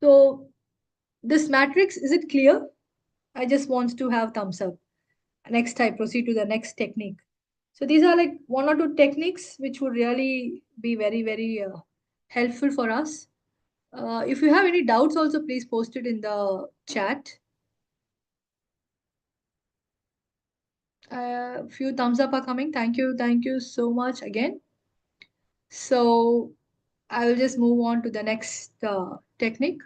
So this matrix, is it clear? I just want to have thumbs up. Next, I proceed to the next technique. So these are like one or two techniques which would really be very, very helpful for us. If you have any doubts also, please post it in the chat. Few thumbs up are coming. Thank you so much again. So I will just move on to the next technique.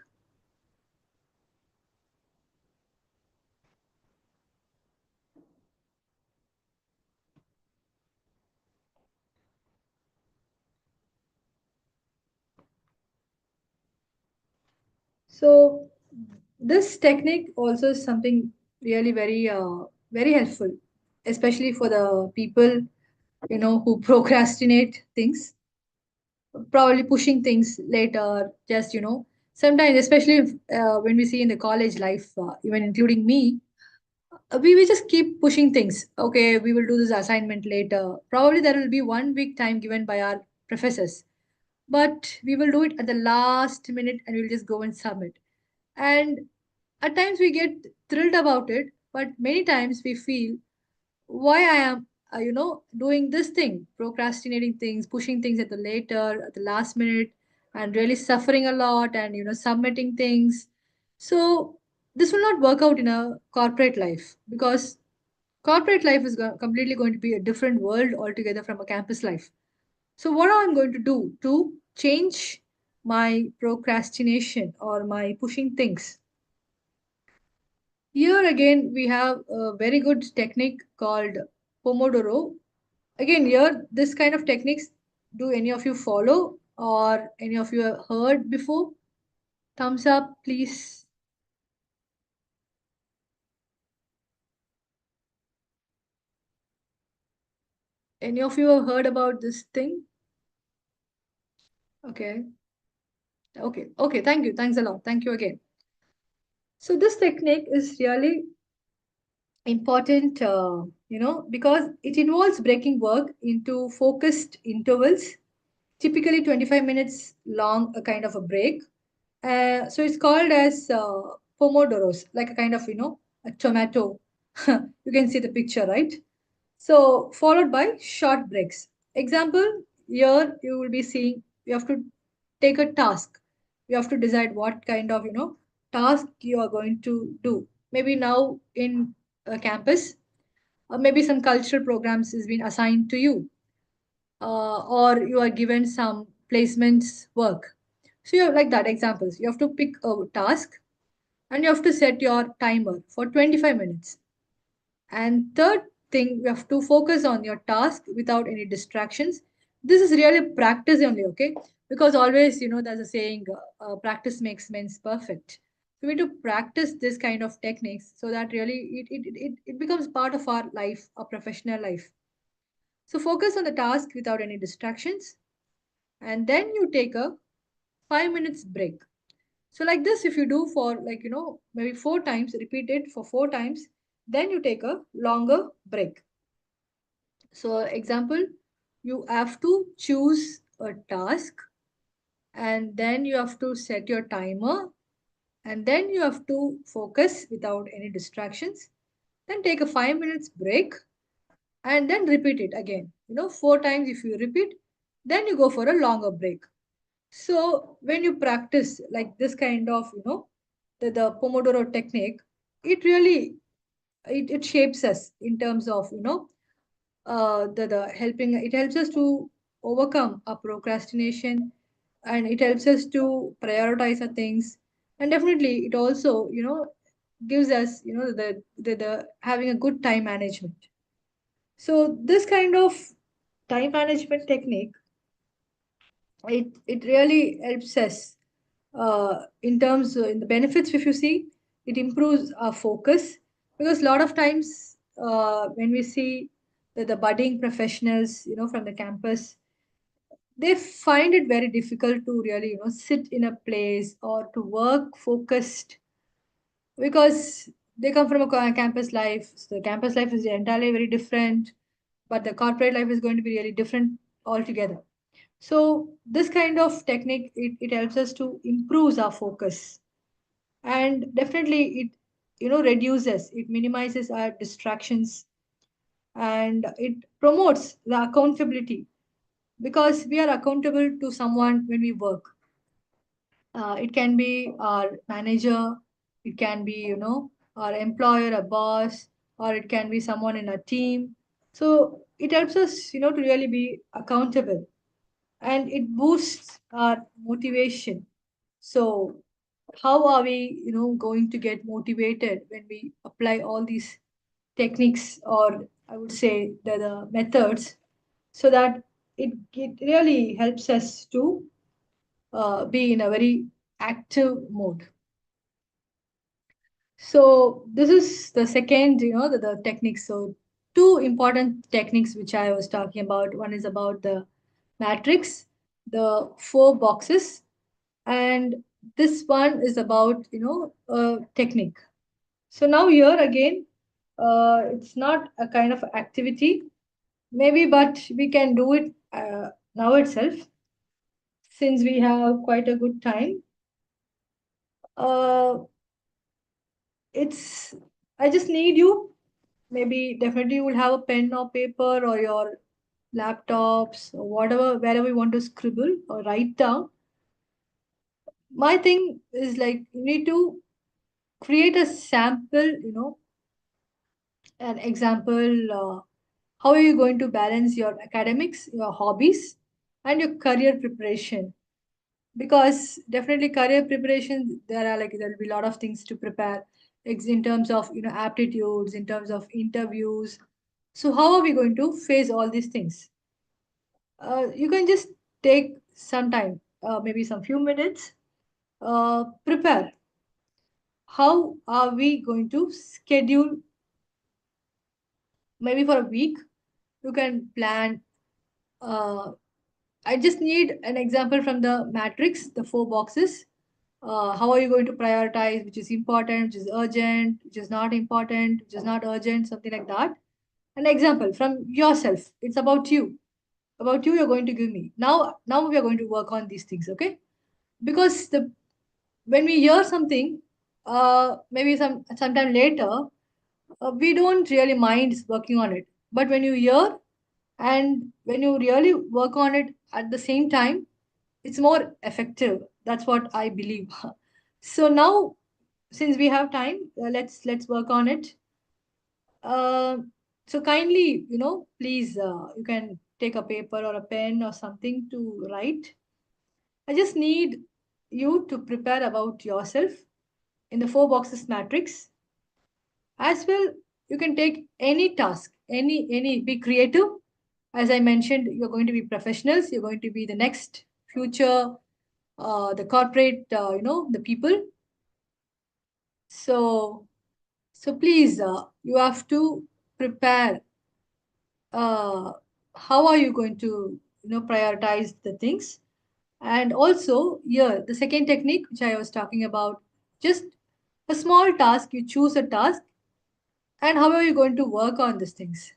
So this technique also is something really very very helpful, especially for the people who procrastinate things, probably pushing things later. Just sometimes, especially when we see in the college life, even including me, we just keep pushing things. Okay, we will do this assignment later. Probably there will be 1 week time given by our professors, but we will do it at the last minute and we'll just go and submit. And at times we get thrilled about it, but many times we feel why I am, doing this thing, procrastinating things, pushing things at the later, at the last minute, and really suffering a lot and, submitting things. So this will not work out in a corporate life because corporate life is completely going to be a different world altogether from a campus life. So what I'm going to do to change my procrastination or my pushing things? Here again, we have a very good technique called Pomodoro. Again, here, this kind of techniques, do any of you follow or any of you have heard before? Thumbs up, please. Any of you have heard about this thing? Okay. Okay. Thank you. Thanks a lot. Thank you again. So this technique is really important, because it involves breaking work into focused intervals, typically 25 minutes long, a kind of a break. So it's called as pomodoros, like a kind of, a tomato. You can see the picture, right? So followed by short breaks. Example, here you will be seeing you have to take a task. You have to decide what kind of, task you are going to do. Maybe now in a campus, or maybe some cultural programs has been assigned to you, or you are given some placements work. So you have like that examples. You have to pick a task and you have to set your timer for 25 minutes. And third thing, you have to focus on your task without any distractions. This is really practice only, okay? Because always, there's a saying, practice makes men perfect. So we need to practice this kind of techniques so that really it becomes part of our life, our professional life. So focus on the task without any distractions. And then you take a 5 minutes break. So like this, if you do for like, maybe 4 times, repeat it for 4 times, then you take a longer break. So example, you have to choose a task, and then you have to set your timer, and then you have to focus without any distractions, then take a 5 minutes break, and then repeat it again. 4 times if you repeat, then you go for a longer break. So when you practice like this kind of, the Pomodoro technique, it really it shapes us in terms of, the helping, it helps us to overcome our procrastination, and it helps us to prioritize our things. And definitely it also, gives us, the having a good time management. So this kind of time management technique, it really helps us in terms in the benefits. If you see, it improves our focus, because a lot of times when we see the budding professionals, from the campus, they find it very difficult to really, sit in a place or to work focused, because they come from a campus life. So the campus life is entirely very different, but the corporate life is going to be really different altogether. So this kind of technique, it helps us to improve our focus, and definitely it, reduces, it minimizes our distractions, and it promotes the accountability, because we are accountable to someone when we work. It can be our manager, it can be, our employer, a boss, or it can be someone in a team. So it helps us, to really be accountable, and it boosts our motivation. So how are we, going to get motivated when we apply all these techniques, or I would say the methods, so that it really helps us to be in a very active mode. So this is the second, the techniques. So two important techniques which I was talking about. One is about the matrix, the 4 boxes, and this one is about, technique. So now here again, it's not a kind of activity, maybe, but we can do it now itself, since we have quite a good time. Uh, it's I just need you. Maybe definitely you will have a pen or paper or your laptops or whatever, wherever you want to scribble or write down. My thing is like you need to create a sample, an example. How are you going to balance your academics, your hobbies, and your career preparation? Because definitely career preparation, there'll be a lot of things to prepare, in terms of, aptitudes, in terms of interviews. So how are we going to face all these things? You can just take some time, maybe some few minutes, prepare. How are we going to schedule? Maybe for a week, you can plan. I just need an example from the matrix, the 4 boxes. How are you going to prioritize which is important, which is urgent, which is not important, which is not urgent, something like that. An example from yourself. It's about you. About you, you're going to give me. Now we are going to work on these things, okay? Because when we hear something, maybe sometime later, we don't really mind working on it. But when you hear and when you really work on it at the same time, it's more effective. That's what I believe. So now, since we have time, let's work on it. Uh, so kindly, please, you can take a paper or a pen or something to write. I just need you to prepare about yourself in the 4 boxes matrix. As well, you can take any task, any, be creative. As I mentioned, you're going to be professionals. You're going to be the next future, the corporate, the people. So please, you have to prepare. How are you going to, prioritize the things? And also here, the second technique which I was talking about, just a small task. You choose a task, and how are you going to work on these things?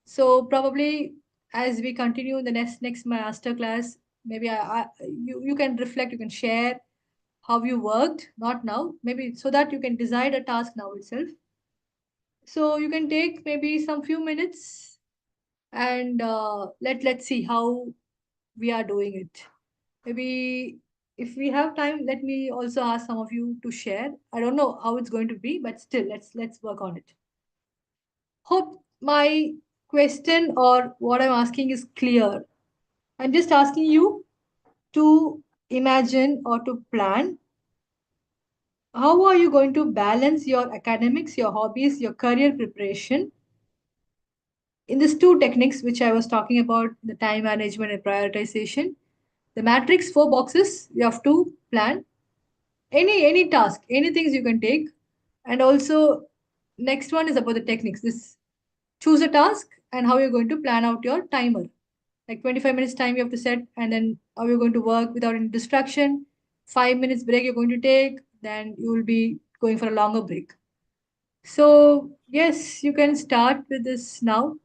So probably as we continue in the next master class, maybe you can reflect, you can share how you worked, not now, maybe so that you can decide a task now itself. So you can take maybe some few minutes and let's see how we are doing it. Maybe if we have time, let me also ask some of you to share. I don't know how it's going to be, but still let's work on it. Hope my question or what I'm asking is clear. I'm just asking you to imagine or to plan how are you going to balance your academics, your hobbies, your career preparation in these two techniques which I was talking about, the time management and prioritization. The matrix, 4 boxes, you have to plan any task, any things you can take. And also next one is about the techniques. This choose a task and how you're going to plan out your timer. Like 25 minutes time you have to set, and then how you're going to work without any distraction. 5 minutes break you're going to take, then you will be going for a longer break. So yes, you can start with this now.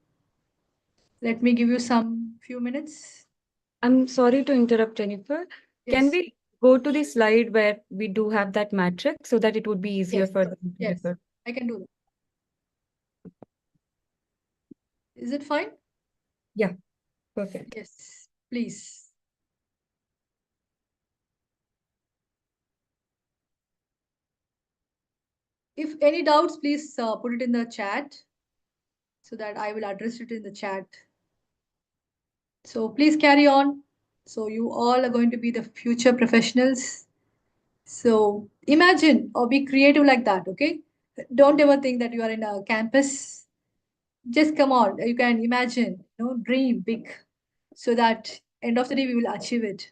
Let me give you some few minutes. I'm sorry to interrupt, Jennifer. Can Yes. we go to the slide where we do have that matrix so that it would be easier Yes. for them to Yes, refer? I can do that. Is it fine? Yeah, perfect. Yes, please. If any doubts, please put it in the chat so that I will address it in the chat. So please carry on. So you all are going to be the future professionals. So imagine or be creative like that, okay? Don't ever think that you are in a campus. Just come on. You can imagine, dream big so that end of the day we will achieve it.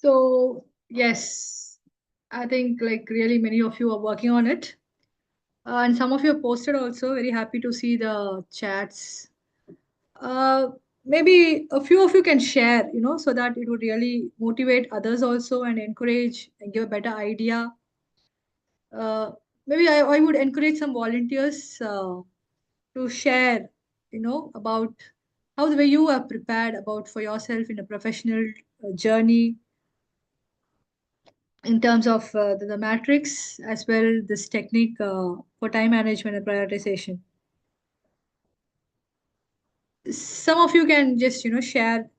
So yes, I think like really many of you are working on it. And some of you have posted also. Very happy to see the chats. Uh, Maybe a few of you can share, so that it would really motivate others also and encourage and give a better idea. Uh, Maybe I would encourage some volunteers to share, about how the way you are prepared about for yourself in a professional journey in terms of the matrix as well this technique for time management and prioritization. Some of you can just share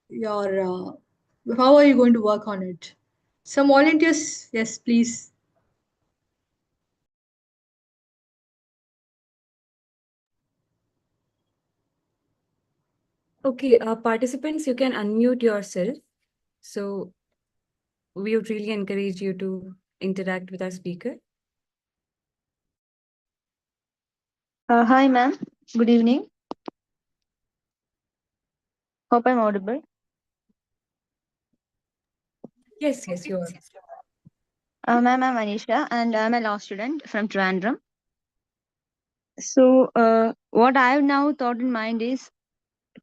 your how are you going to work on it. Some volunteers, yes, please. Okay, participants, you can unmute yourself. So we would really encourage you to interact with our speaker. Hi, ma'am. Good evening. Hope I'm audible. Yes, you are. Ma'am, I'm Anisha, and I'm a law student from Trivandrum. So, what I have now thought in mind is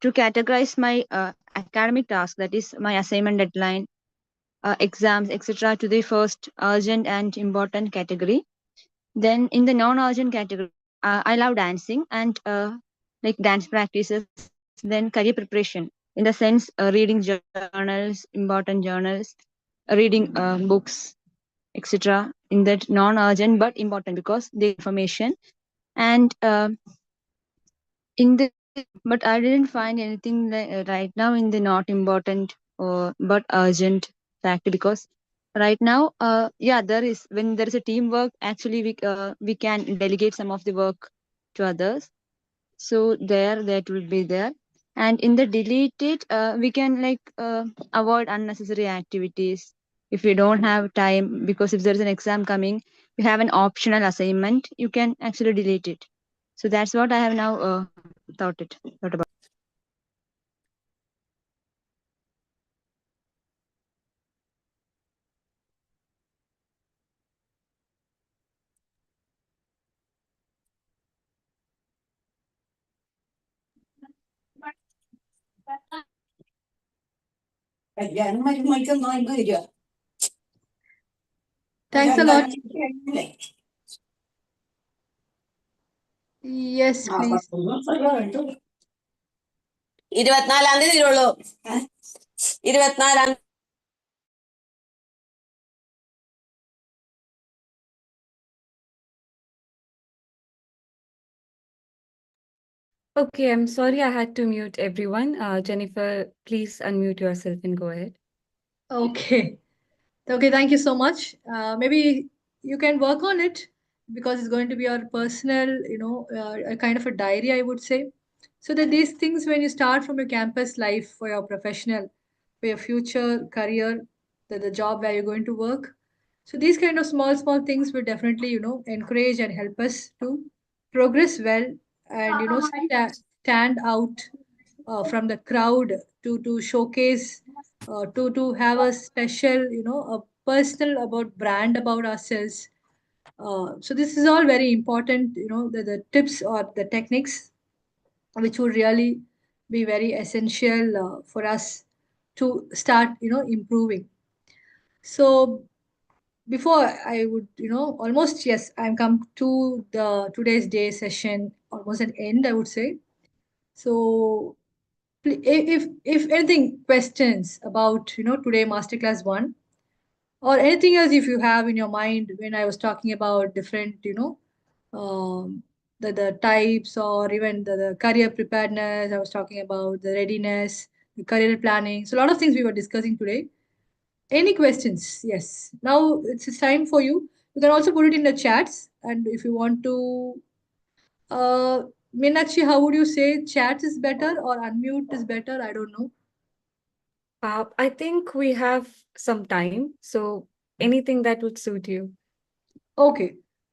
to categorize my academic task, that is my assignment deadline, exams, etc., to the first urgent and important category. Then, in the non-urgent category, I love dancing and like dance practices. Then, career preparation in the sense reading journals, important journals, reading books, etc. in that non-urgent but important because the information and in the but I didn't find anything right now in the not important or but urgent fact because right now yeah there is when there is a teamwork actually we can delegate some of the work to others, so that will be there. And in the deleted we can avoid unnecessary activities if we don't have time, because if there's an exam coming, you have an optional assignment, you can actually delete it. So that's what I have now thought about. Thanks a lot. Yes, please. 24-ാം തീയതി തീരുള്ളൂ. 24-ാം Okay, I'm sorry I had to mute everyone. Jennifer, please unmute yourself and go ahead. Okay. Okay, thank you so much. Maybe you can work on it because it's going to be your personal, a kind of a diary, I would say. So that these things, when you start from your campus life for your professional, for your future career, the job where you're going to work. So these kind of small things will definitely, encourage and help us to progress well and, stand out from the crowd to showcase to have a special a personal about brand about ourselves. So this is all very important, the tips or the techniques which would really be very essential for us to start improving. So before I would almost, yes, I'm come to the today's day session almost an end, I would say. So if anything questions about today masterclass 1 or anything else if you have in your mind when I was talking about different the types or even the career preparedness, I was talking about the readiness, the career planning, so a lot of things we were discussing today. Any questions? Yes, now it's time for you. You can also put it in the chats, and if you want to Meenakshi, how would you say chat is better or unmute is better? I don't know. I think we have some time, so anything that would suit you. Okay.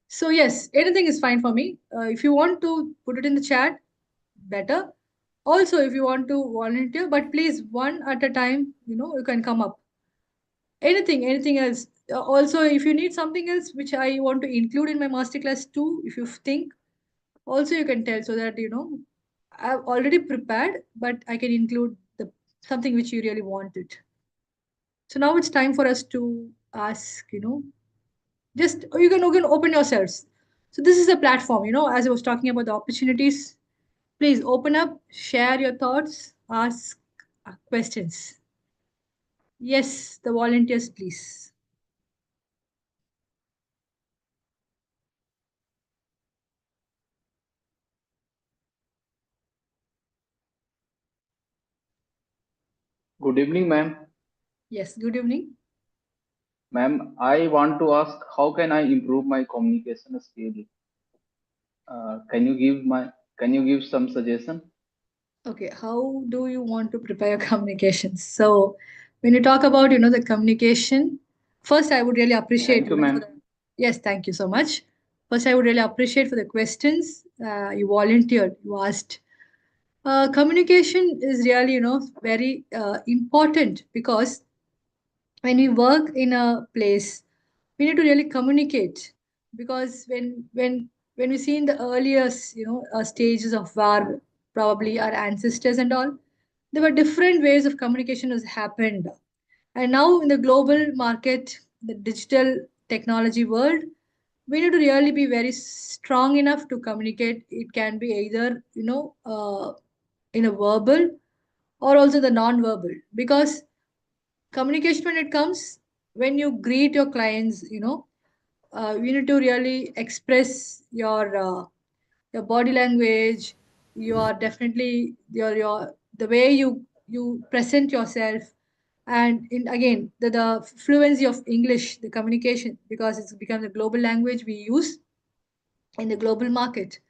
So yes, anything is fine for me. If you want to put it in the chat, better. Also, if you want to volunteer, but please one at a time, you can come up. anything else. Also, if you need something else which I want to include in my masterclass too, if you think, also you can tell, so that I've already prepared, but I can include the something which you really wanted. So now it's time for us to ask, just you can open yourselves. So this is a platform, as I was talking about the opportunities. Please open up, share your thoughts, ask questions. Yes, the volunteers, please. Good evening, ma'am. Yes, good evening. Ma'am, I want to ask how can I improve my communication skill? Can you give some suggestion? Okay, how do you want to prepare your communications? So when you talk about, the communication, first I would really appreciate, Thank you, for ma'am. the, yes, thank you so much. First, I would really appreciate for the questions you volunteered, you asked. Communication is really, very important, because when we work in a place, we need to really communicate, because when we see in the earliest stages of war, probably our ancestors and all, there were different ways of communication has happened. And now in the global market, the digital technology world, we need to really be very strong enough to communicate. It can be either in a verbal or also the non-verbal, because communication, when it comes, when you greet your clients, you need to really express your body language, your definitely your the way you present yourself, and in again the fluency of English, the communication, because it's become the global language we use in the global market.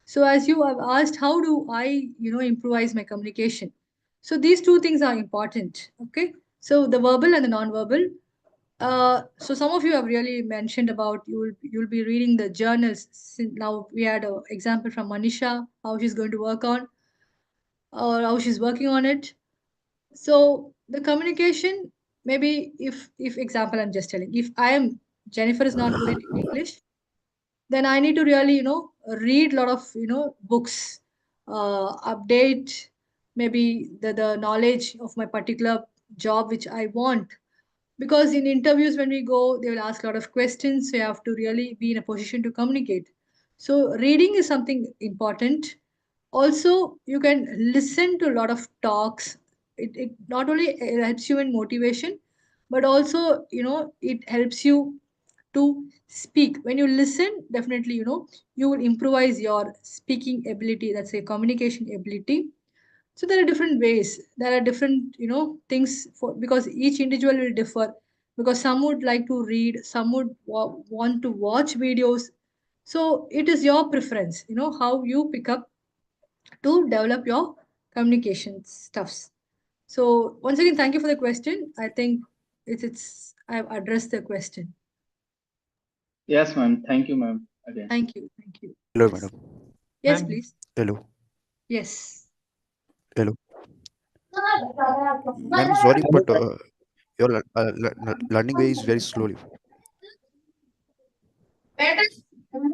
So as you have asked, how do I, improvise my communication? So these two things are important. Okay. So the verbal and the non-verbal. So some of you have really mentioned about you'll be reading the journals. Now we had an example from Manisha, how she's going to work on, or how she's working on it. So the communication, maybe if example I'm just telling, if I am Jennifer is not good in English, then I need to really, read a lot of, books, update maybe the knowledge of my particular job which I want. Because in interviews, when we go, they will ask a lot of questions. So you have to really be in a position to communicate. So reading is something important. Also, you can listen to a lot of talks. It not only helps you in motivation, but also, it helps you to speak. When you listen, definitely, you will improvise your speaking ability. That's a communication ability. So there are different ways. There are different, things for, because each individual will differ. Because some would like to read, some would want to watch videos. So it is your preference, how you pick up to develop your communication stuffs. So once again, thank you for the question. I think it's I've addressed the question. Yes, ma'am. Thank you, ma'am. Again. Thank you. Thank you. Hello, Yes. madam. Yes, Ma'am. please. Hello. Yes. Hello. Madam, sorry, but your learning way is very slowly. I Hello,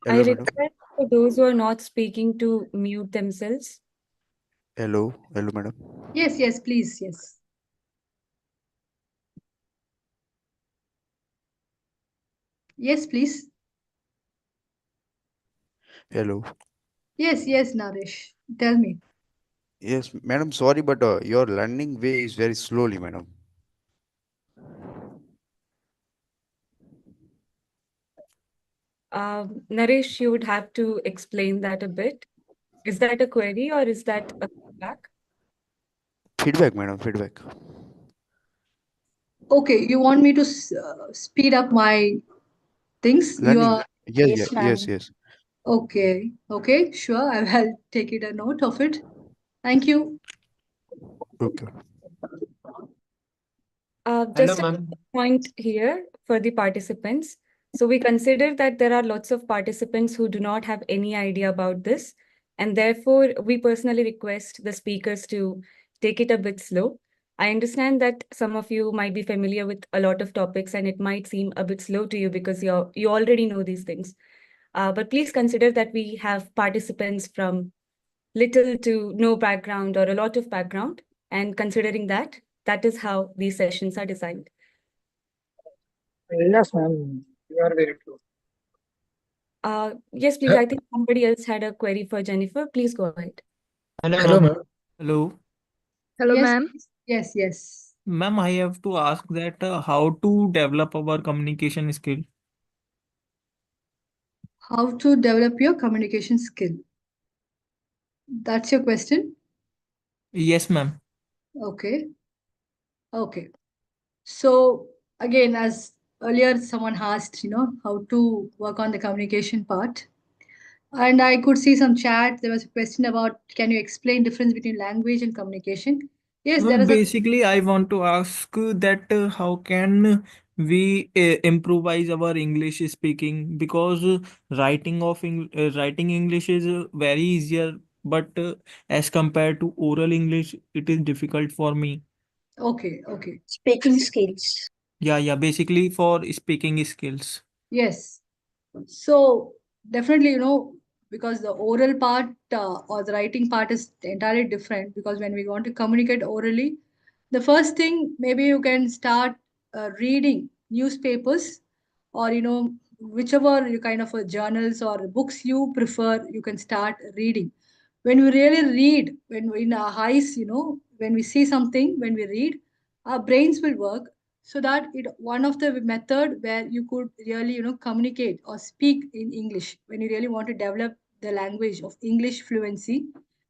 madam. request for those who are not speaking to mute themselves. Hello. Hello, madam. Yes, yes, please. Yes. Yes, please. Hello. Yes, yes, Naresh. Tell me. Yes, madam, sorry, but your learning way is very slowly, madam. Naresh, you would have to explain that a bit. Is that a query or is that a feedback? Feedback, madam, feedback. Okay, you want me to speed up my things? You Learning. are Yes, Yes, yes, yes, ma'am. yes. okay. Okay, sure. I will take it a note of it. Thank you. Okay. Just Hello, a ma'am. point here for the participants. So we consider that there are lots of participants who do not have any idea about this. and therefore we personally request the speakers to take it a bit slow. I understand that some of you might be familiar with a lot of topics and it might seem a bit slow to you because you already know these things. But please consider that we have participants from little to no background or a lot of background. And considering that, that is how these sessions are designed. Yes, ma'am. You are very true. Yes, please. I think somebody else had a query for Jennifer. Please go ahead. Hello, ma'am. Hello. Hello, Yes, ma'am. please. Yes, yes. Ma'am, I have to ask that how to develop our communication skill. How to develop your communication skill. That's your question? Yes, ma'am. Okay. Okay. So again, as earlier someone asked, how to work on the communication part. And I could see some chat. There was a question about, can you explain difference between language and communication? Yes, there Ma'am, is a basically, I want to ask that how can we improvise our English speaking because writing English is very easier, but as compared to oral English, it is difficult for me. okay, okay. Speaking skills. Yeah, basically for speaking skills. Yes. So definitely, because the oral part or the writing part is entirely different, because when we want to communicate orally, the first thing maybe you can start reading newspapers, or whichever you kind of journals or books you prefer, you can start reading. When we really read, when we, in our eyes, when we see something, when we read, our brains will work, so that it one of the method where you could really communicate or speak in English when you really want to develop the language of English fluency.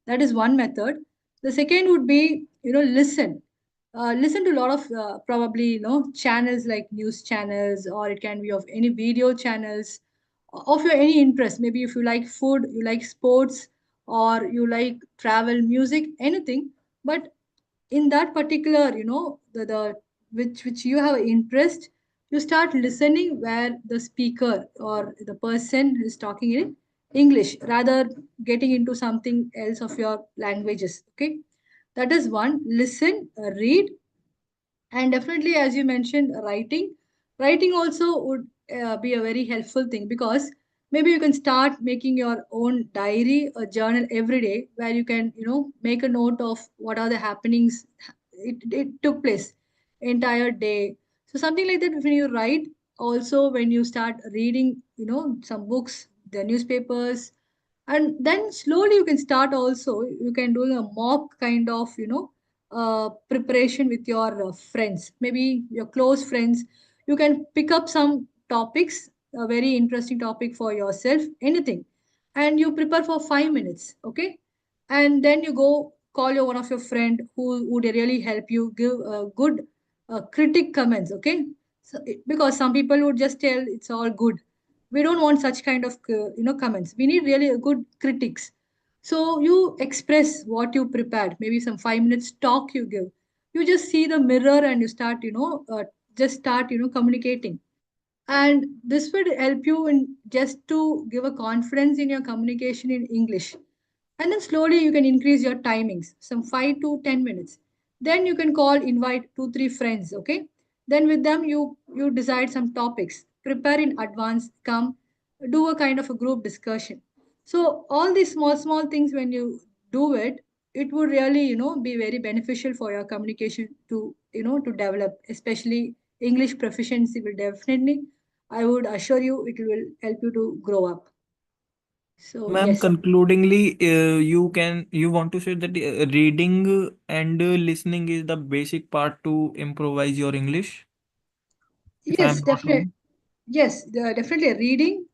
That is one method. The second would be listen. Listen to a lot of probably channels like news channels, or it can be of any video channels of your any interest. Maybe if you like food, you like sports, or you like travel, music, anything. But in that particular, the which you have interest, you start listening where the speaker or the person is talking in English, rather getting into something else of your languages. Okay, that is one. Listen, read, and definitely, as you mentioned, writing also would be a very helpful thing, because maybe you can start making your own diary, a journal every day, where you can make a note of what are the happenings it took place entire day. So something like that, when you write, also when you start reading some books, the newspapers, and then slowly you can start, also you can do a mock kind of preparation with your friends, maybe your close friends. You can pick up some topics, a very interesting topic for yourself, anything, and you prepare for 5 minutes. Okay, and then you go call your one of your friend who would really help you give good critic comments. Okay, so because some people would just tell it's all good. We don't want such kind of comments. We need really a good critics. So you express what you prepared, maybe some 5 minutes talk you give. You just see the mirror and you start just start communicating, and this would help you in just to give a confidence in your communication in English. And then slowly you can increase your timings, some 5 to 10 minutes. Then you can call, invite 2 3 friends. Okay, then with them you decide some topics, prepare in advance, come do a kind of a group discussion. So all these small things, when you do it, it would really be very beneficial for your communication to to develop, especially English proficiency will definitely, I would assure you, it will help you to grow up. So Ma'am, yes. concludingly, you want to say that reading and listening is the basic part to improvise your English, if I'm Yes, not definitely. wrong. Yes, definitely reading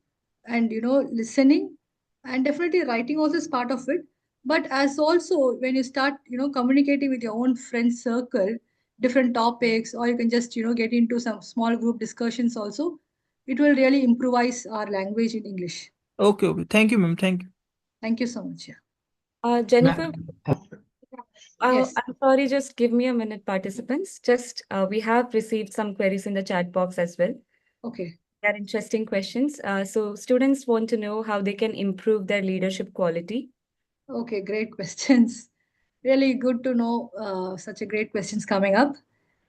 and listening, and definitely writing also is part of it. But as also when you start communicating with your own friend circle, different topics, or you can just get into some small group discussions also, it will really improvise our language in English. Okay. Thank you, ma'am. Thank you. Thank you so much. Yeah. Jennifer, Yes. I'm sorry, just give me a minute, participants. Just we have received some queries in the chat box as well. Okay. They're interesting questions. So students want to know how they can improve their leadership quality. Okay, great questions. Really good to know such a great questions coming up.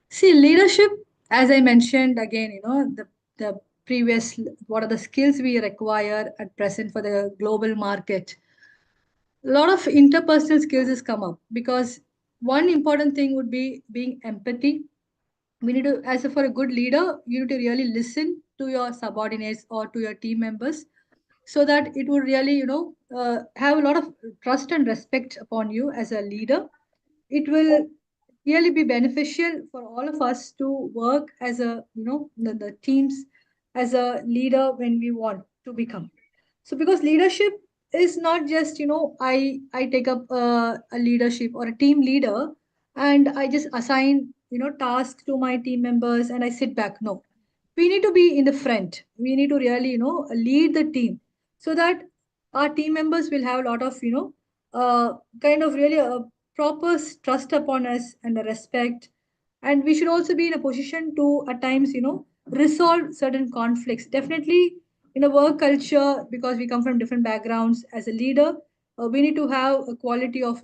See, leadership, as I mentioned again, the previous, what are the skills we require at present for the global market? A lot of interpersonal skills has come up because one important thing would be being empathy. We need to, as a, for a good leader, you need to really listen to your subordinates or to your team members so that it would really, have a lot of trust and respect upon you as a leader. It will really be beneficial for all of us to work as a, the teams as a leader when we want to become. So because leadership is not just, I take up a leadership or a team leader and I just assign, tasks to my team members and I sit back. No, we need to be in the front. We need to really, lead the team so that our team members will have a lot of, kind of really a proper trust upon us and a respect. And we should also be in a position to at times, resolve certain conflicts. Definitely in a work culture, because we come from different backgrounds, as a leader, we need to have a quality of,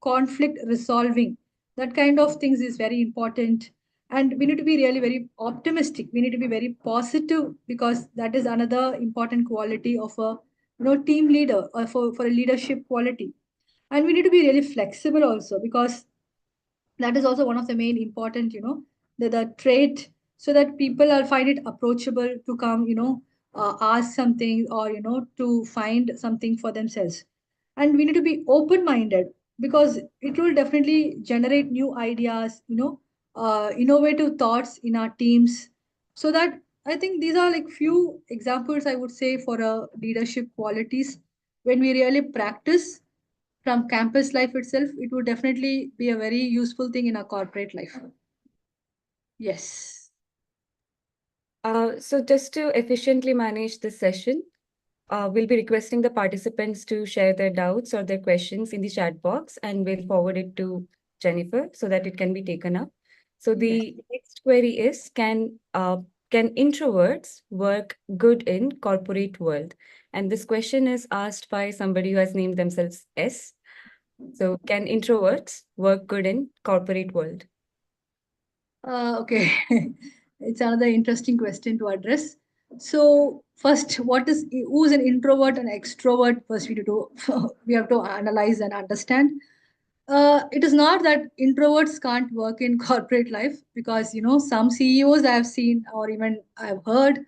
conflict resolving. That kind of things is very important. And we need to be really very optimistic. We need to be very positive because that is another important quality of a, team leader or for a leadership quality. And we need to be really flexible also because that is also one of the main important, the trait, so that people are find it approachable to come, ask something or, to find something for themselves. And we need to be open minded because it will definitely generate new ideas, innovative thoughts in our teams. So that I think these are like few examples I would say for leadership qualities when we really practice from campus life itself, it would definitely be a very useful thing in our corporate life. Yes. So just to efficiently manage this session, we'll be requesting the participants to share their doubts or their questions in the chat box, and we'll forward it to Jennifer so that it can be taken up. So the next query is, can introverts work good in corporate world? And this question is asked by somebody who has named themselves S. So can introverts work good in corporate world? Okay. It's another interesting question to address. So first, who's an introvert and extrovert? First, we have to analyze and understand. It is not that introverts can't work in corporate life because some CEOs I have seen or even I've heard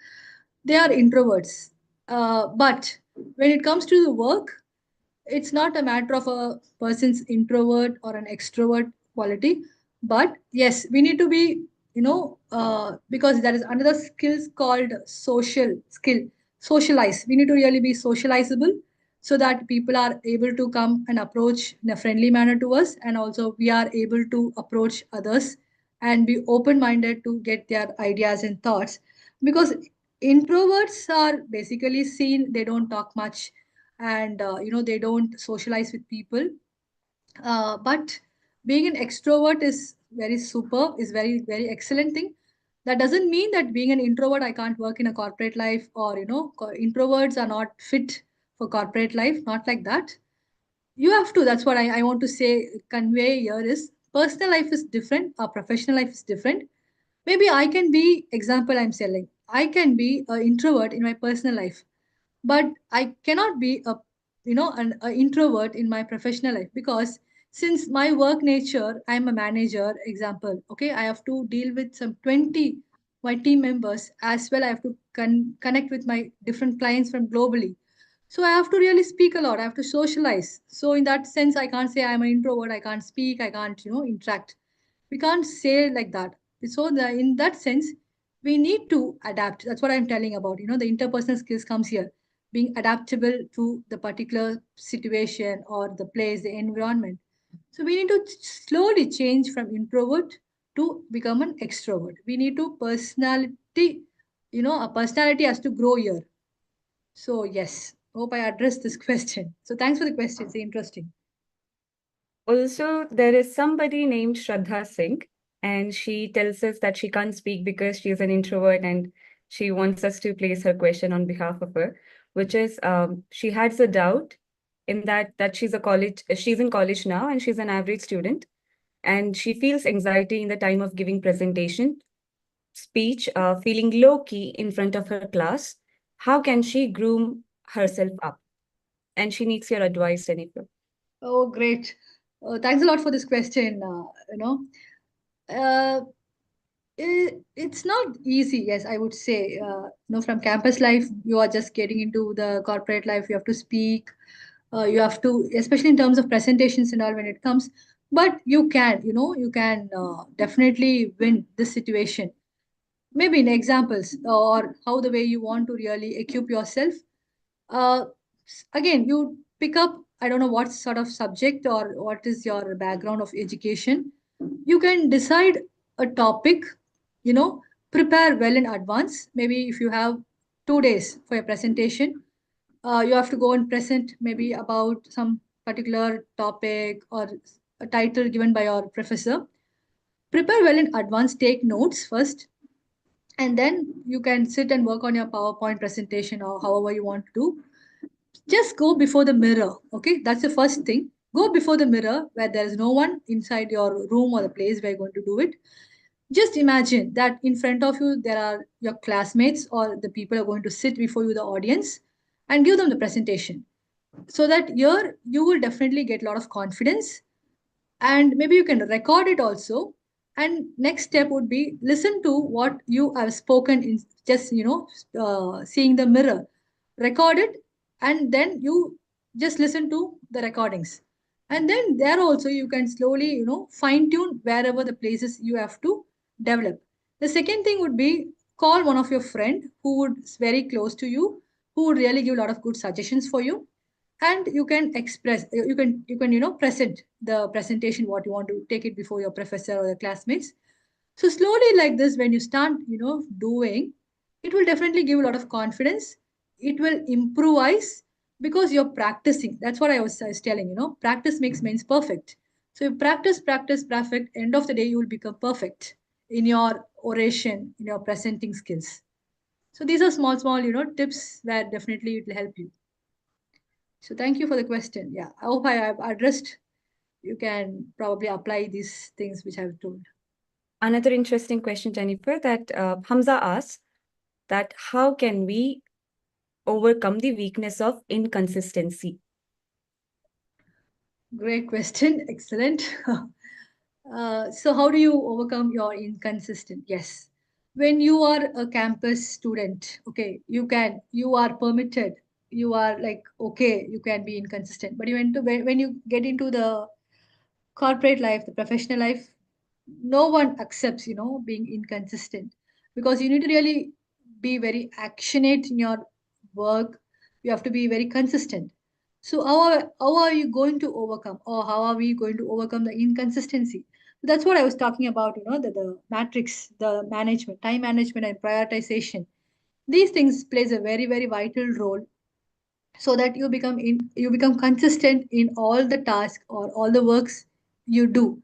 they are introverts. But when it comes to the work, it's not a matter of a person's introvert or an extrovert quality, but yes, we need to be, because there is another skills called social skill, socialize. We need to really be socializable so that people are able to come and approach in a friendly manner to us, and also we are able to approach others and be open minded to get their ideas and thoughts. Because introverts are basically seen, they don't talk much, and they don't socialize with people, but being an extrovert is very super, is very very excellent thing. That doesn't mean that being an introvert I can't work in a corporate life, or introverts are not fit for corporate life, not like that. You have to, that's what I want to say, convey here is personal life is different, our professional life is different. Maybe I can be, example I'm selling, I can be an introvert in my personal life, but I cannot be an introvert in my professional life, because since my work nature, I'm a manager, example, okay, I have to deal with some 20 my team members, as well I have to connect with my different clients from globally. So I have to really speak a lot, I have to socialize. So in that sense, I can't say I'm an introvert, I can't speak, I can't interact. We can't say like that. So in that sense, we need to adapt. That's what I'm telling about. The interpersonal skills comes here, being adaptable to the particular situation or the place, the environment. So we need to slowly change from introvert to become an extrovert. We need to personality, a personality has to grow here. So yes, hope I addressed this question. So thanks for the question. It's interesting. Also, there is somebody named Shraddha Singh, and she tells us that she can't speak because she is an introvert, and she wants us to place her question on behalf of her, which is she has a doubt in that she's in college now and she's an average student, and she feels anxiety in the time of giving presentation, speech, feeling low key in front of her class. How can she groom herself up? And she needs your advice, Jennifer. Oh, great. Thanks a lot for this question. Uh, it's not easy, yes, I would say. From campus life, you are just getting into the corporate life. You have to speak. You have to, especially in terms of presentations and all when it comes. But you can definitely win this situation. Maybe in examples or how the way you want to really equip yourself. uh, Again, you pick up, I don't know what sort of subject or what is your background of education. You can decide a topic, you know prepare well in advance. Maybe if you have 2 days for your presentation, you have to go and present maybe about some particular topic or a title given by your professor. Prepare well in advance, take notes first, and then you can sit and work on your PowerPoint presentation or however you want to do. Just go before the mirror. Okay, that's the first thing. Go before the mirror where there is no one inside your room or the place where you're going to do it. Just imagine that in front of you there are your classmates or the people who are going to sit before you, the audience, and give them the presentation. So that here you will definitely get a lot of confidence, and maybe you can record it also. And next step would be listen to what you have spoken in just seeing the mirror. Record it, and then you just listen to the recordings, and then there also you can slowly fine tune wherever the places you have to develop. The second thing would be call one of your friend who would is very close to you, who would really give a lot of good suggestions for you, and you can express you can present the presentation what you want to take it before your professor or your classmates. So slowly like this, when you start doing, it will definitely give a lot of confidence. It will improvise because you're practicing. That's what I was telling. Practice makes means perfect. So you practice perfect, end of the day you will become perfect in your oration, in your presenting skills. So these are small tips where definitely it will help you. So thank you for the question. Yeah, I hope I have addressed. You can probably apply these things which I've told. Another interesting question, Jennifer, that Hamza asks, that how can we overcome the weakness of inconsistency? Great question. Excellent. So how do you overcome your inconsistent? Yes. When you are a campus student, okay, you are permitted, you are like, okay, you can be inconsistent. But when you get into the corporate life, the professional life, no one accepts, being inconsistent, because you need to really be very actionate in your work. You have to be very consistent. So how are you going to overcome, or how are we going to overcome the inconsistency? That's what I was talking about, the matrix, the management, time management and prioritization. These things plays a very, very vital role, so that you become consistent in all the tasks or all the works you do.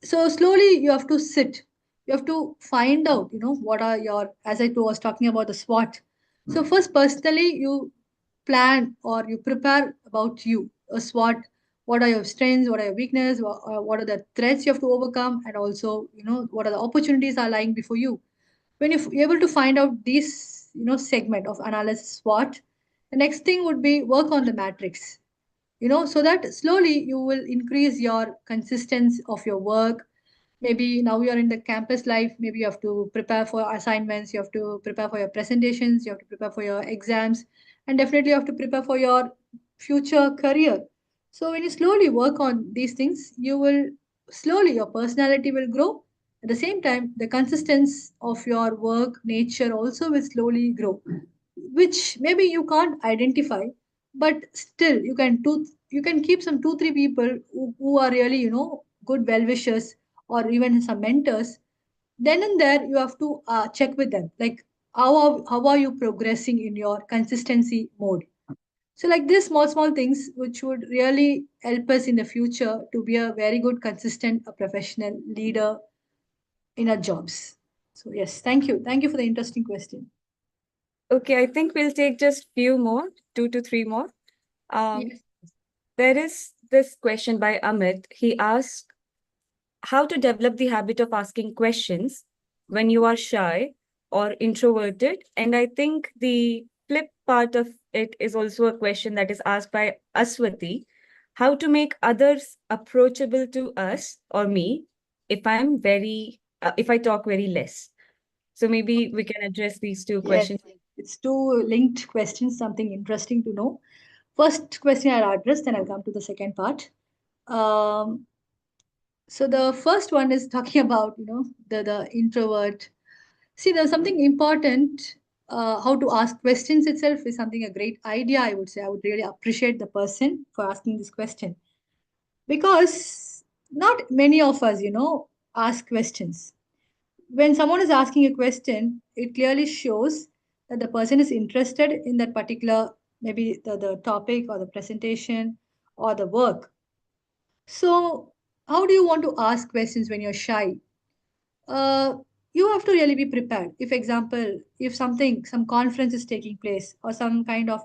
So slowly you have to sit, you have to find out what are your, as was talking about the SWOT. So first, personally, you plan or you prepare about you a SWOT. What are your strengths, what are your weaknesses, what are the threats you have to overcome, and also what are the opportunities are lying before you. When you're able to find out this segment of analysis SWOT, the next thing would be work on the matrix, so that slowly you will increase your consistency of your work. Maybe now you're in the campus life, maybe you have to prepare for assignments, you have to prepare for your presentations, you have to prepare for your exams, and definitely you have to prepare for your future career. So when you slowly work on these things, you will slowly, your personality will grow. At the same time, the consistency of your work nature also will slowly grow, which maybe you can't identify, but still you can keep some 2 3 people who are really good well wishers, or even some mentors. Then and there you have to check with them, like how are you progressing in your consistency mode. So like these small things which would really help us in the future to be a very good consistent professional leader in our jobs. So yes, thank you for the interesting question. Okay, I think we'll take just few more, 2 to 3 more. Yes. There is this question by Amit. He asked how to develop the habit of asking questions when you are shy or introverted. And I think the flip part of it is also a question that is asked by Aswati, how to make others approachable to us or me if I talk very less. So maybe we can address these two Yes, questions. it's two linked questions, something interesting to know. First question I'll address, then I'll come to the second part. Um, so the first one is talking about, the introvert. See, there's something important. How to ask questions itself is something a great idea, I would say. I would really appreciate the person for asking this question because not many of us, ask questions. When someone is asking a question, it clearly shows that the person is interested in that particular, maybe the topic or the presentation or the work. So, how do you want to ask questions when you're shy? uh, you have to really be prepared. If example, if some conference is taking place or some kind of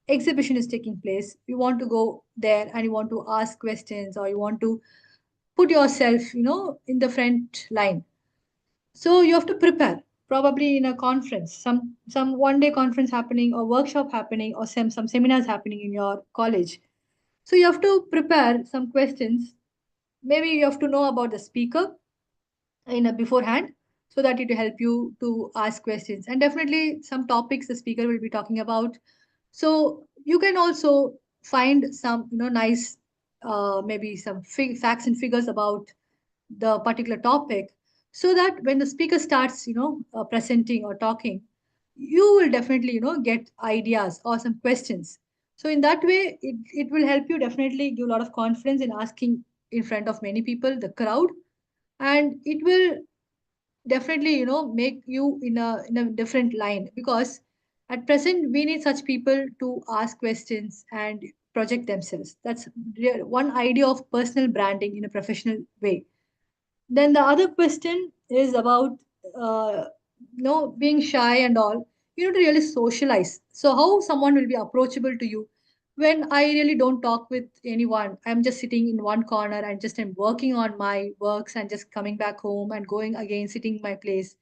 exhibition is taking place, you want to go there and you want to ask questions or you want to put yourself in the front line. So you have to prepare. Probably in a conference, some one day conference happening or workshop happening or some seminars happening in your college. So you have to prepare some questions. Maybe you have to know about the speaker in a beforehand so that it will help you to ask questions, and definitely some topics the speaker will be talking about. So you can also find some nice maybe some facts and figures about the particular topic, so that when the speaker starts presenting or talking, you will definitely get ideas or some questions. So in that way it will help you definitely give a lot of confidence in asking in front of many people, the crowd, and it will definitely make you in a different line, because at present we need such people to ask questions and project themselves. That's one idea of personal branding in a professional way. Then the other question is about being shy and all. You need to really socialize. So how someone will be approachable to you when I really don't talk with anyone? I'm just sitting in one corner and just I'm working on my works and just coming back home and going again sitting in my place.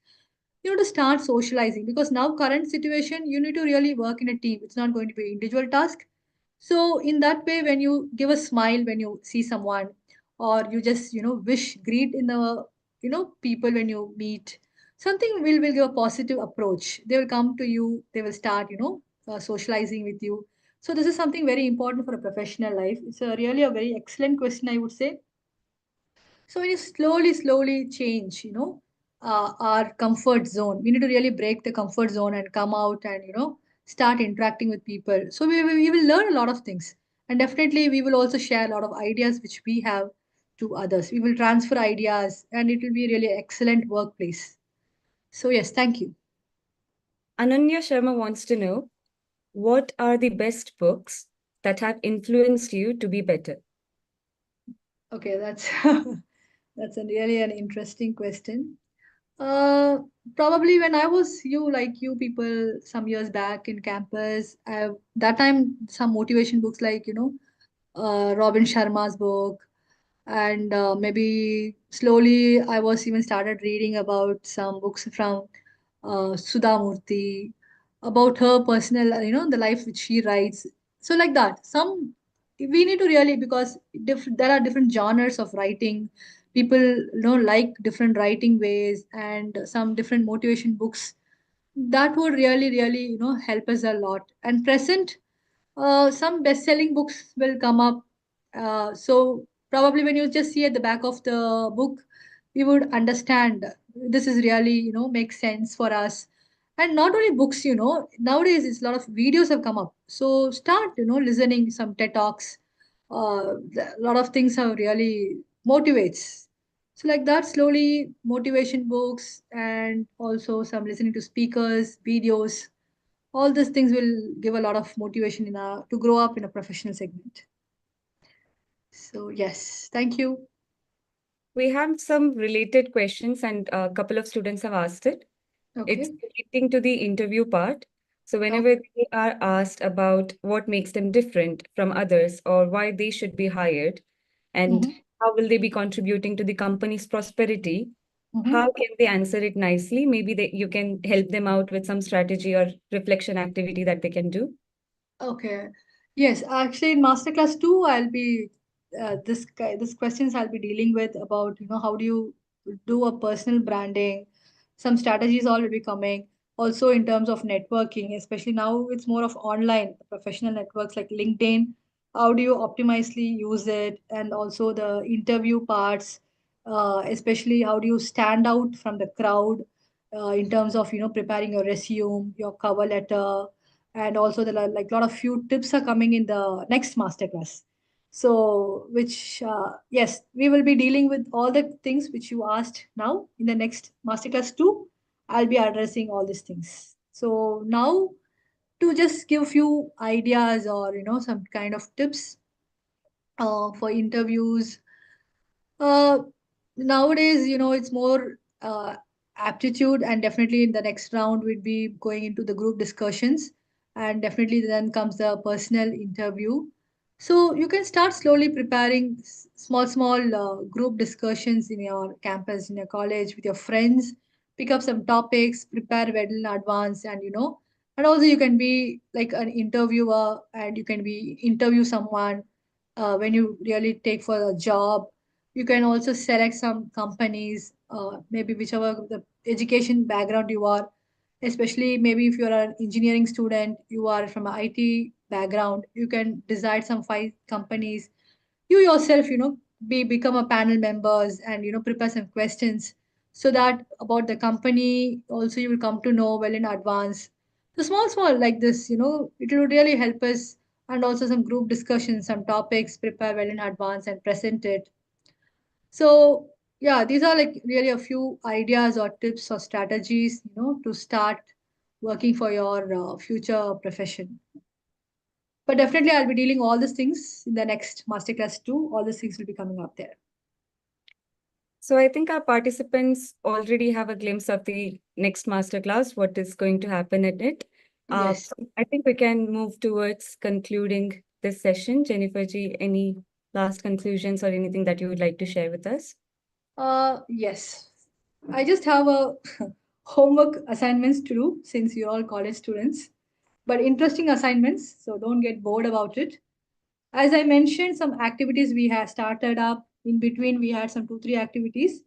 You need to start socializing, because now current situation you need to really work in a team. It's not going to be individual task. So in that way, when you give a smile when you see someone, or you just wish, greet in the people when you meet, something will give a positive approach. They will come to you. They will start socializing with you. So this is something very important for a professional life. It's a really a very excellent question, I would say. So when you slowly change, our comfort zone, we need to really break the comfort zone and come out and, start interacting with people. So we will learn a lot of things. And definitely we will also share a lot of ideas which we have to others. We will transfer ideas and it will be really excellent workplace. So yes, thank you. Ananya Sharma wants to know, what are the best books that have influenced you to be better? Okay, that's that's really an interesting question. Probably when I was like you people some years back in campus, that time some motivation books like Robin Sharma's book, and maybe slowly I was even started reading about some books from Sudha Murthy, about her personal, the life which she writes. So like that, some we need to really, because there are different genres of writing. People like different writing ways, and some different motivation books that would really help us a lot. And present, some best-selling books will come up. So probably when you just see at the back of the book, we would understand this is really makes sense for us. And not only books, nowadays it's a lot of videos have come up. So start listening some TED talks. A lot of things have really motivates. So like that, slowly motivation books and also some listening to speakers, videos, all these things will give a lot of motivation to grow up in a professional segment. So yes, thank you. We have some related questions and a couple of students have asked it. Okay. It's relating to the interview part. So whenever they are asked about what makes them different from others or why they should be hired and how will they be contributing to the company's prosperity, how can they answer it nicely? Maybe you can help them out with some strategy or reflection activity that they can do. Okay. Yes, actually in Masterclass 2, I'll be this questions I'll be dealing with about, how do you do a personal branding. Some strategies all will be coming. Also in terms of networking, especially now it's more of online professional networks like LinkedIn. How do you optimally use it? And also the interview parts, especially how do you stand out from the crowd in terms of, preparing your resume, your cover letter, and also there are like a lot of few tips are coming in the next masterclass. So which yes, we will be dealing with all the things which you asked now in the next masterclass too. I'll be addressing all these things. So now to just give few ideas or some kind of tips for interviews. uh, Nowadays, it's more aptitude, and definitely in the next round, we'd be going into the group discussions, and definitely then comes the personal interview. So you can start slowly preparing small group discussions in your campus, in your college, with your friends. Pick up some topics, prepare well in advance, and also you can be like an interviewer, and you can be interview someone when you really take for a job. You can also select some companies, maybe whichever the education background you are, especially maybe if you're an engineering student, you are from an IT background, you can decide some 5 companies. You yourself, become a panel members, and prepare some questions so that about the company also you will come to know well in advance. So small like this, it will really help us. And also some group discussions, some topics, prepare well in advance and present it. So yeah, these are like really a few ideas or tips or strategies, to start working for your future profession. But definitely I'll be dealing all these things in the next masterclass too. All these things will be coming up there. So I think our participants already have a glimpse of the next masterclass, what is going to happen in it. Yes. So I think we can move towards concluding this session. Jennifer ji, any last conclusions or anything that you would like to share with us? Yes. I just have a homework assignments to do since you're all college students, but interesting assignments, so don't get bored about it. As I mentioned, some activities we have started up. In between, we had some 2, 3 activities.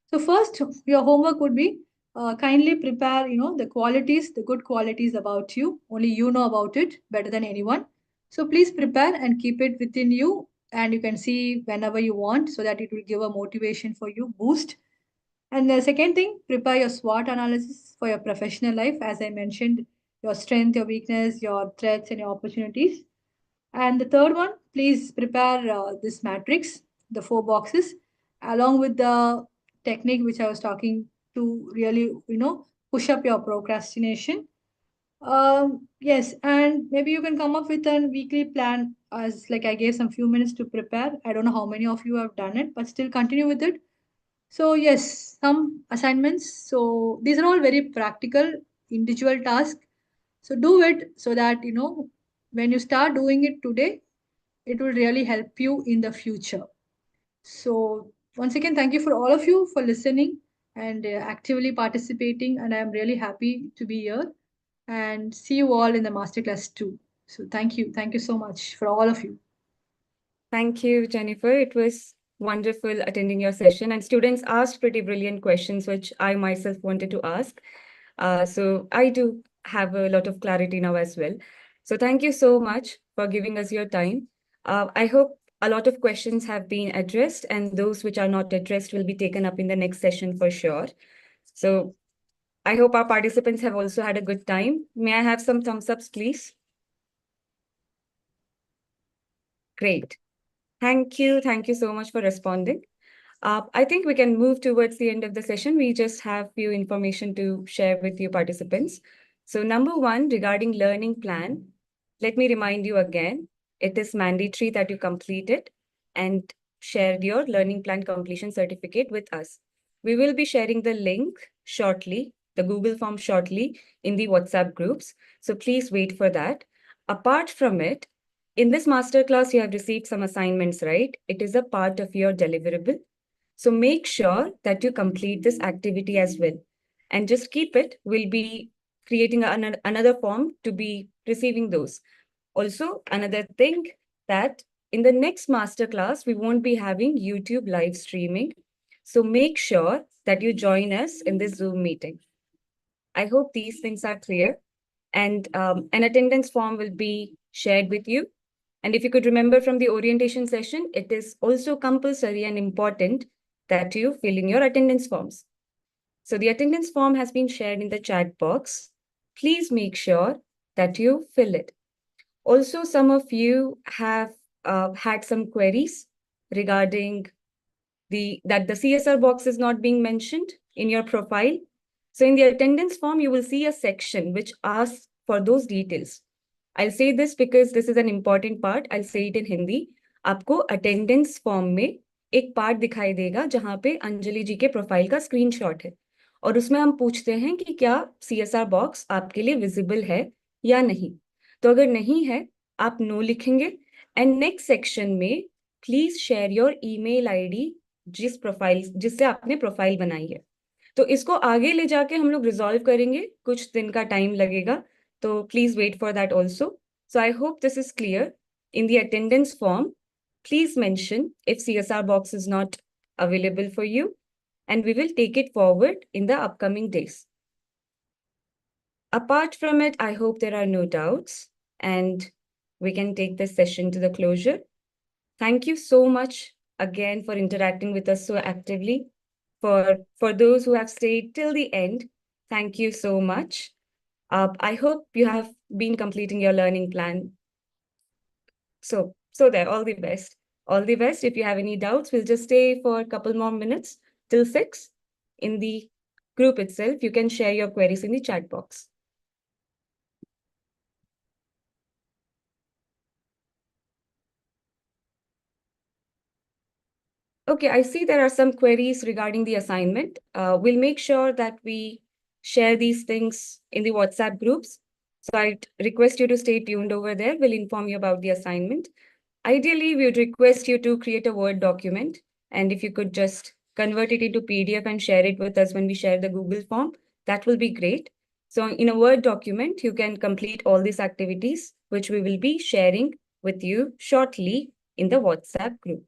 So first, your homework would be kindly prepare, the qualities, the good qualities about you. Only you know about it better than anyone. So please prepare and keep it within you, and you can see whenever you want, so that it will give a motivation for you, boost. And the second thing, prepare your SWOT analysis for your professional life. As I mentioned, your strength, your weakness, your threats, and your opportunities. And the third one, please prepare this matrix, the 4 boxes, along with the technique which I was talking to really, push up your procrastination. Yes, and maybe you can come up with a weekly plan, as like I gave some few minutes to prepare. I don't know how many of you have done it, but still continue with it. So yes, some assignments. So these are all very practical, individual tasks. So do it so that, when you start doing it today, it will really help you in the future. So once again, thank you for all of you for listening and actively participating. And I'm really happy to be here, and see you all in the masterclass too. So thank you. Thank you so much for all of you. Thank you, Jennifer. It was wonderful attending your session, and students asked pretty brilliant questions, which I myself wanted to ask. So I do have a lot of clarity now as well. So thank you so much for giving us your time. I hope a lot of questions have been addressed, and those which are not addressed will be taken up in the next session for sure. So I hope our participants have also had a good time. May I have some thumbs ups, please? Great. Thank you. Thank you so much for responding. I think we can move towards the end of the session. We just have few information to share with you participants. So number 1, regarding learning plan, let me remind you again, it is mandatory that you complete it and share your learning plan completion certificate with us. We will be sharing the link shortly. the Google form shortly in the WhatsApp groups. So please wait for that. Apart from it, in this masterclass, you have received some assignments, right? It is a part of your deliverable. So make sure that you complete this activity as well. And just keep it. We'll be creating another form to be receiving those. Also, another thing that in the next masterclass, we won't be having YouTube live streaming. So make sure that you join us in this Zoom meeting. I hope these things are clear. And an attendance form will be shared with you. And if you could remember from the orientation session, it is also compulsory and important that you fill in your attendance forms. So the attendance form has been shared in the chat box. Please make sure that you fill it. Also, some of you have had some queries regarding that the CSR box is not being mentioned in your profile. So in the attendance form, you will see a section which asks for those details. I'll say this because this is an important part. I'll say it in Hindi. आपको attendance form में एक part दिखाई देगा जहाँ पे अंजलि जी के profile का screenshot है और उसमें हम पूछते हैं कि क्या CSR बॉक्स आपके लिए विजिबल है या नहीं. तो अगर नहीं है आप नो लिखेंगे एंड नेक्स्ट सेक्शन में please share your email ID जिससे आपने प्रोफाइल बनाई है. तो इसको आगे ले जाके हम लोग रिजॉल्व करेंगे, कुछ दिन का टाइम लगेगा, तो please wait for that also. So I hope this is clear. In the attendance form please mention if CSR box is not available for you, and we will take it forward in the upcoming days. Apart from it, I hope there are no doubts, and we can take this session to the closure. Thank you so much again for interacting with us so actively. For those who have stayed till the end, thank you so much. I hope you have been completing your learning plan. So there, all the best. All the best. If you have any doubts, we'll just stay for a couple more minutes till 6. In the group itself, you can share your queries in the chat box. Okay, I see there are some queries regarding the assignment. We'll make sure that we share these things in the WhatsApp groups. So I'd request you to stay tuned over there. We'll inform you about the assignment. Ideally, we would request you to create a Word document. And if you could just convert it into PDF and share it with us when we share the Google form, that will be great. So in a Word document, you can complete all these activities, which we will be sharing with you shortly in the WhatsApp group.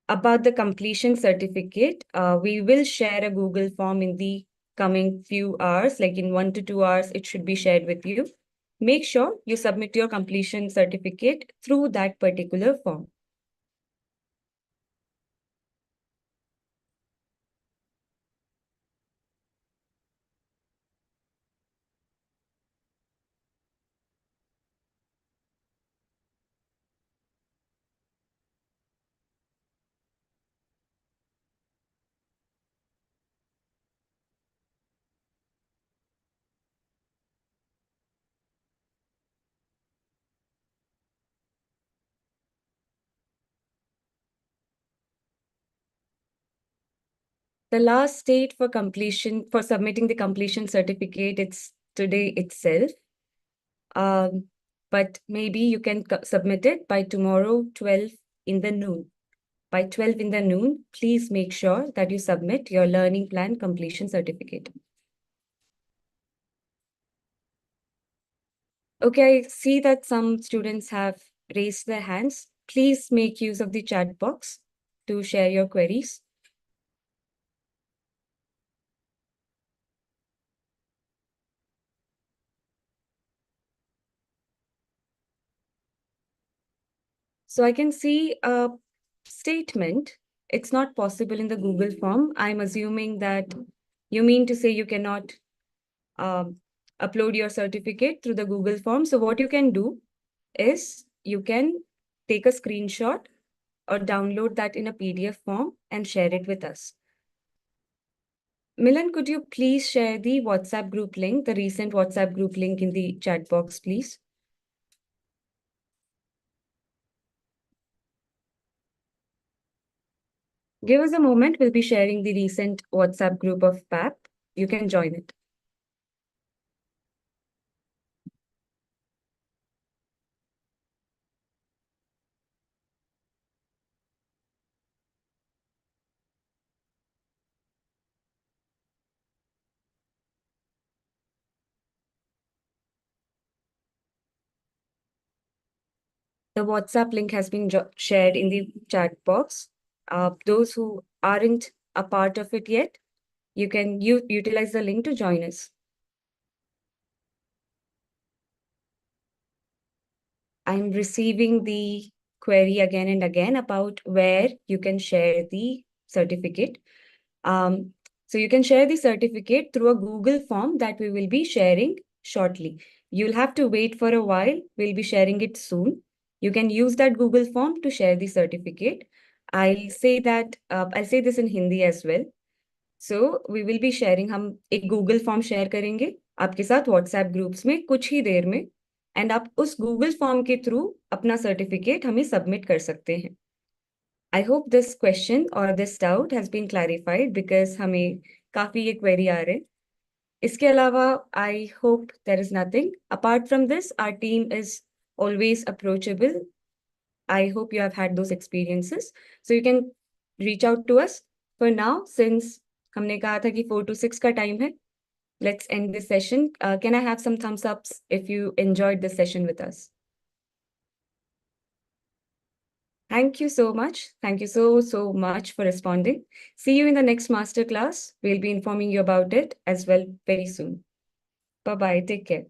About the completion certificate, we will share a Google form in the coming few hours, like in 1 to 2 hours, it should be shared with you. Make sure you submit your completion certificate through that particular form. The last date for submitting the completion certificate, it's today itself. But maybe you can submit it by tomorrow, 12 in the noon. By 12 in the noon, please make sure that you submit your learning plan completion certificate. Okay, I see that some students have raised their hands. Please make use of the chat box to share your queries. So I can see a statement. It's not possible in the Google form. I'm assuming that you mean to say you cannot upload your certificate through the Google form. So what you can do is you can take a screenshot or download that in a PDF form and share it with us. Milan, could you please share the WhatsApp group link, the recent WhatsApp group link in the chat box, please? Give us a moment. We'll be sharing the recent WhatsApp group of PAP you can join it. The WhatsApp link has been shared in the chat box. Those who aren't a part of it yet, you can utilize the link to join us. I'm receiving the query again and again about where you can share the certificate. So you can share the certificate through a Google form that we will be sharing shortly. You'll have to wait for a while. We'll be sharing it soon. You can use that Google form to share the certificate. I'll say this in Hindi as well. So we will be sharing, हम एक Google form share करेंगे आपके साथ WhatsApp groups में कुछ ही देर में, and आप उस Google form के through अपना certificate हमें submit कर सकते हैं. I hope this question or this doubt has been clarified because हमें काफी ये query आ रहे. इसके अलावा I hope there is nothing. Apart from this, our team is always approachable. I hope you have had those experiences. So you can reach out to us. For now, since हमने कहा था कि 4 to 6 का time है, let's end this session. Can I have some thumbs ups if you enjoyed this session with us? Thank you so much. Thank you so much for responding. See you in the next masterclass. We'll be informing you about it as well very soon. Bye-bye. Take care.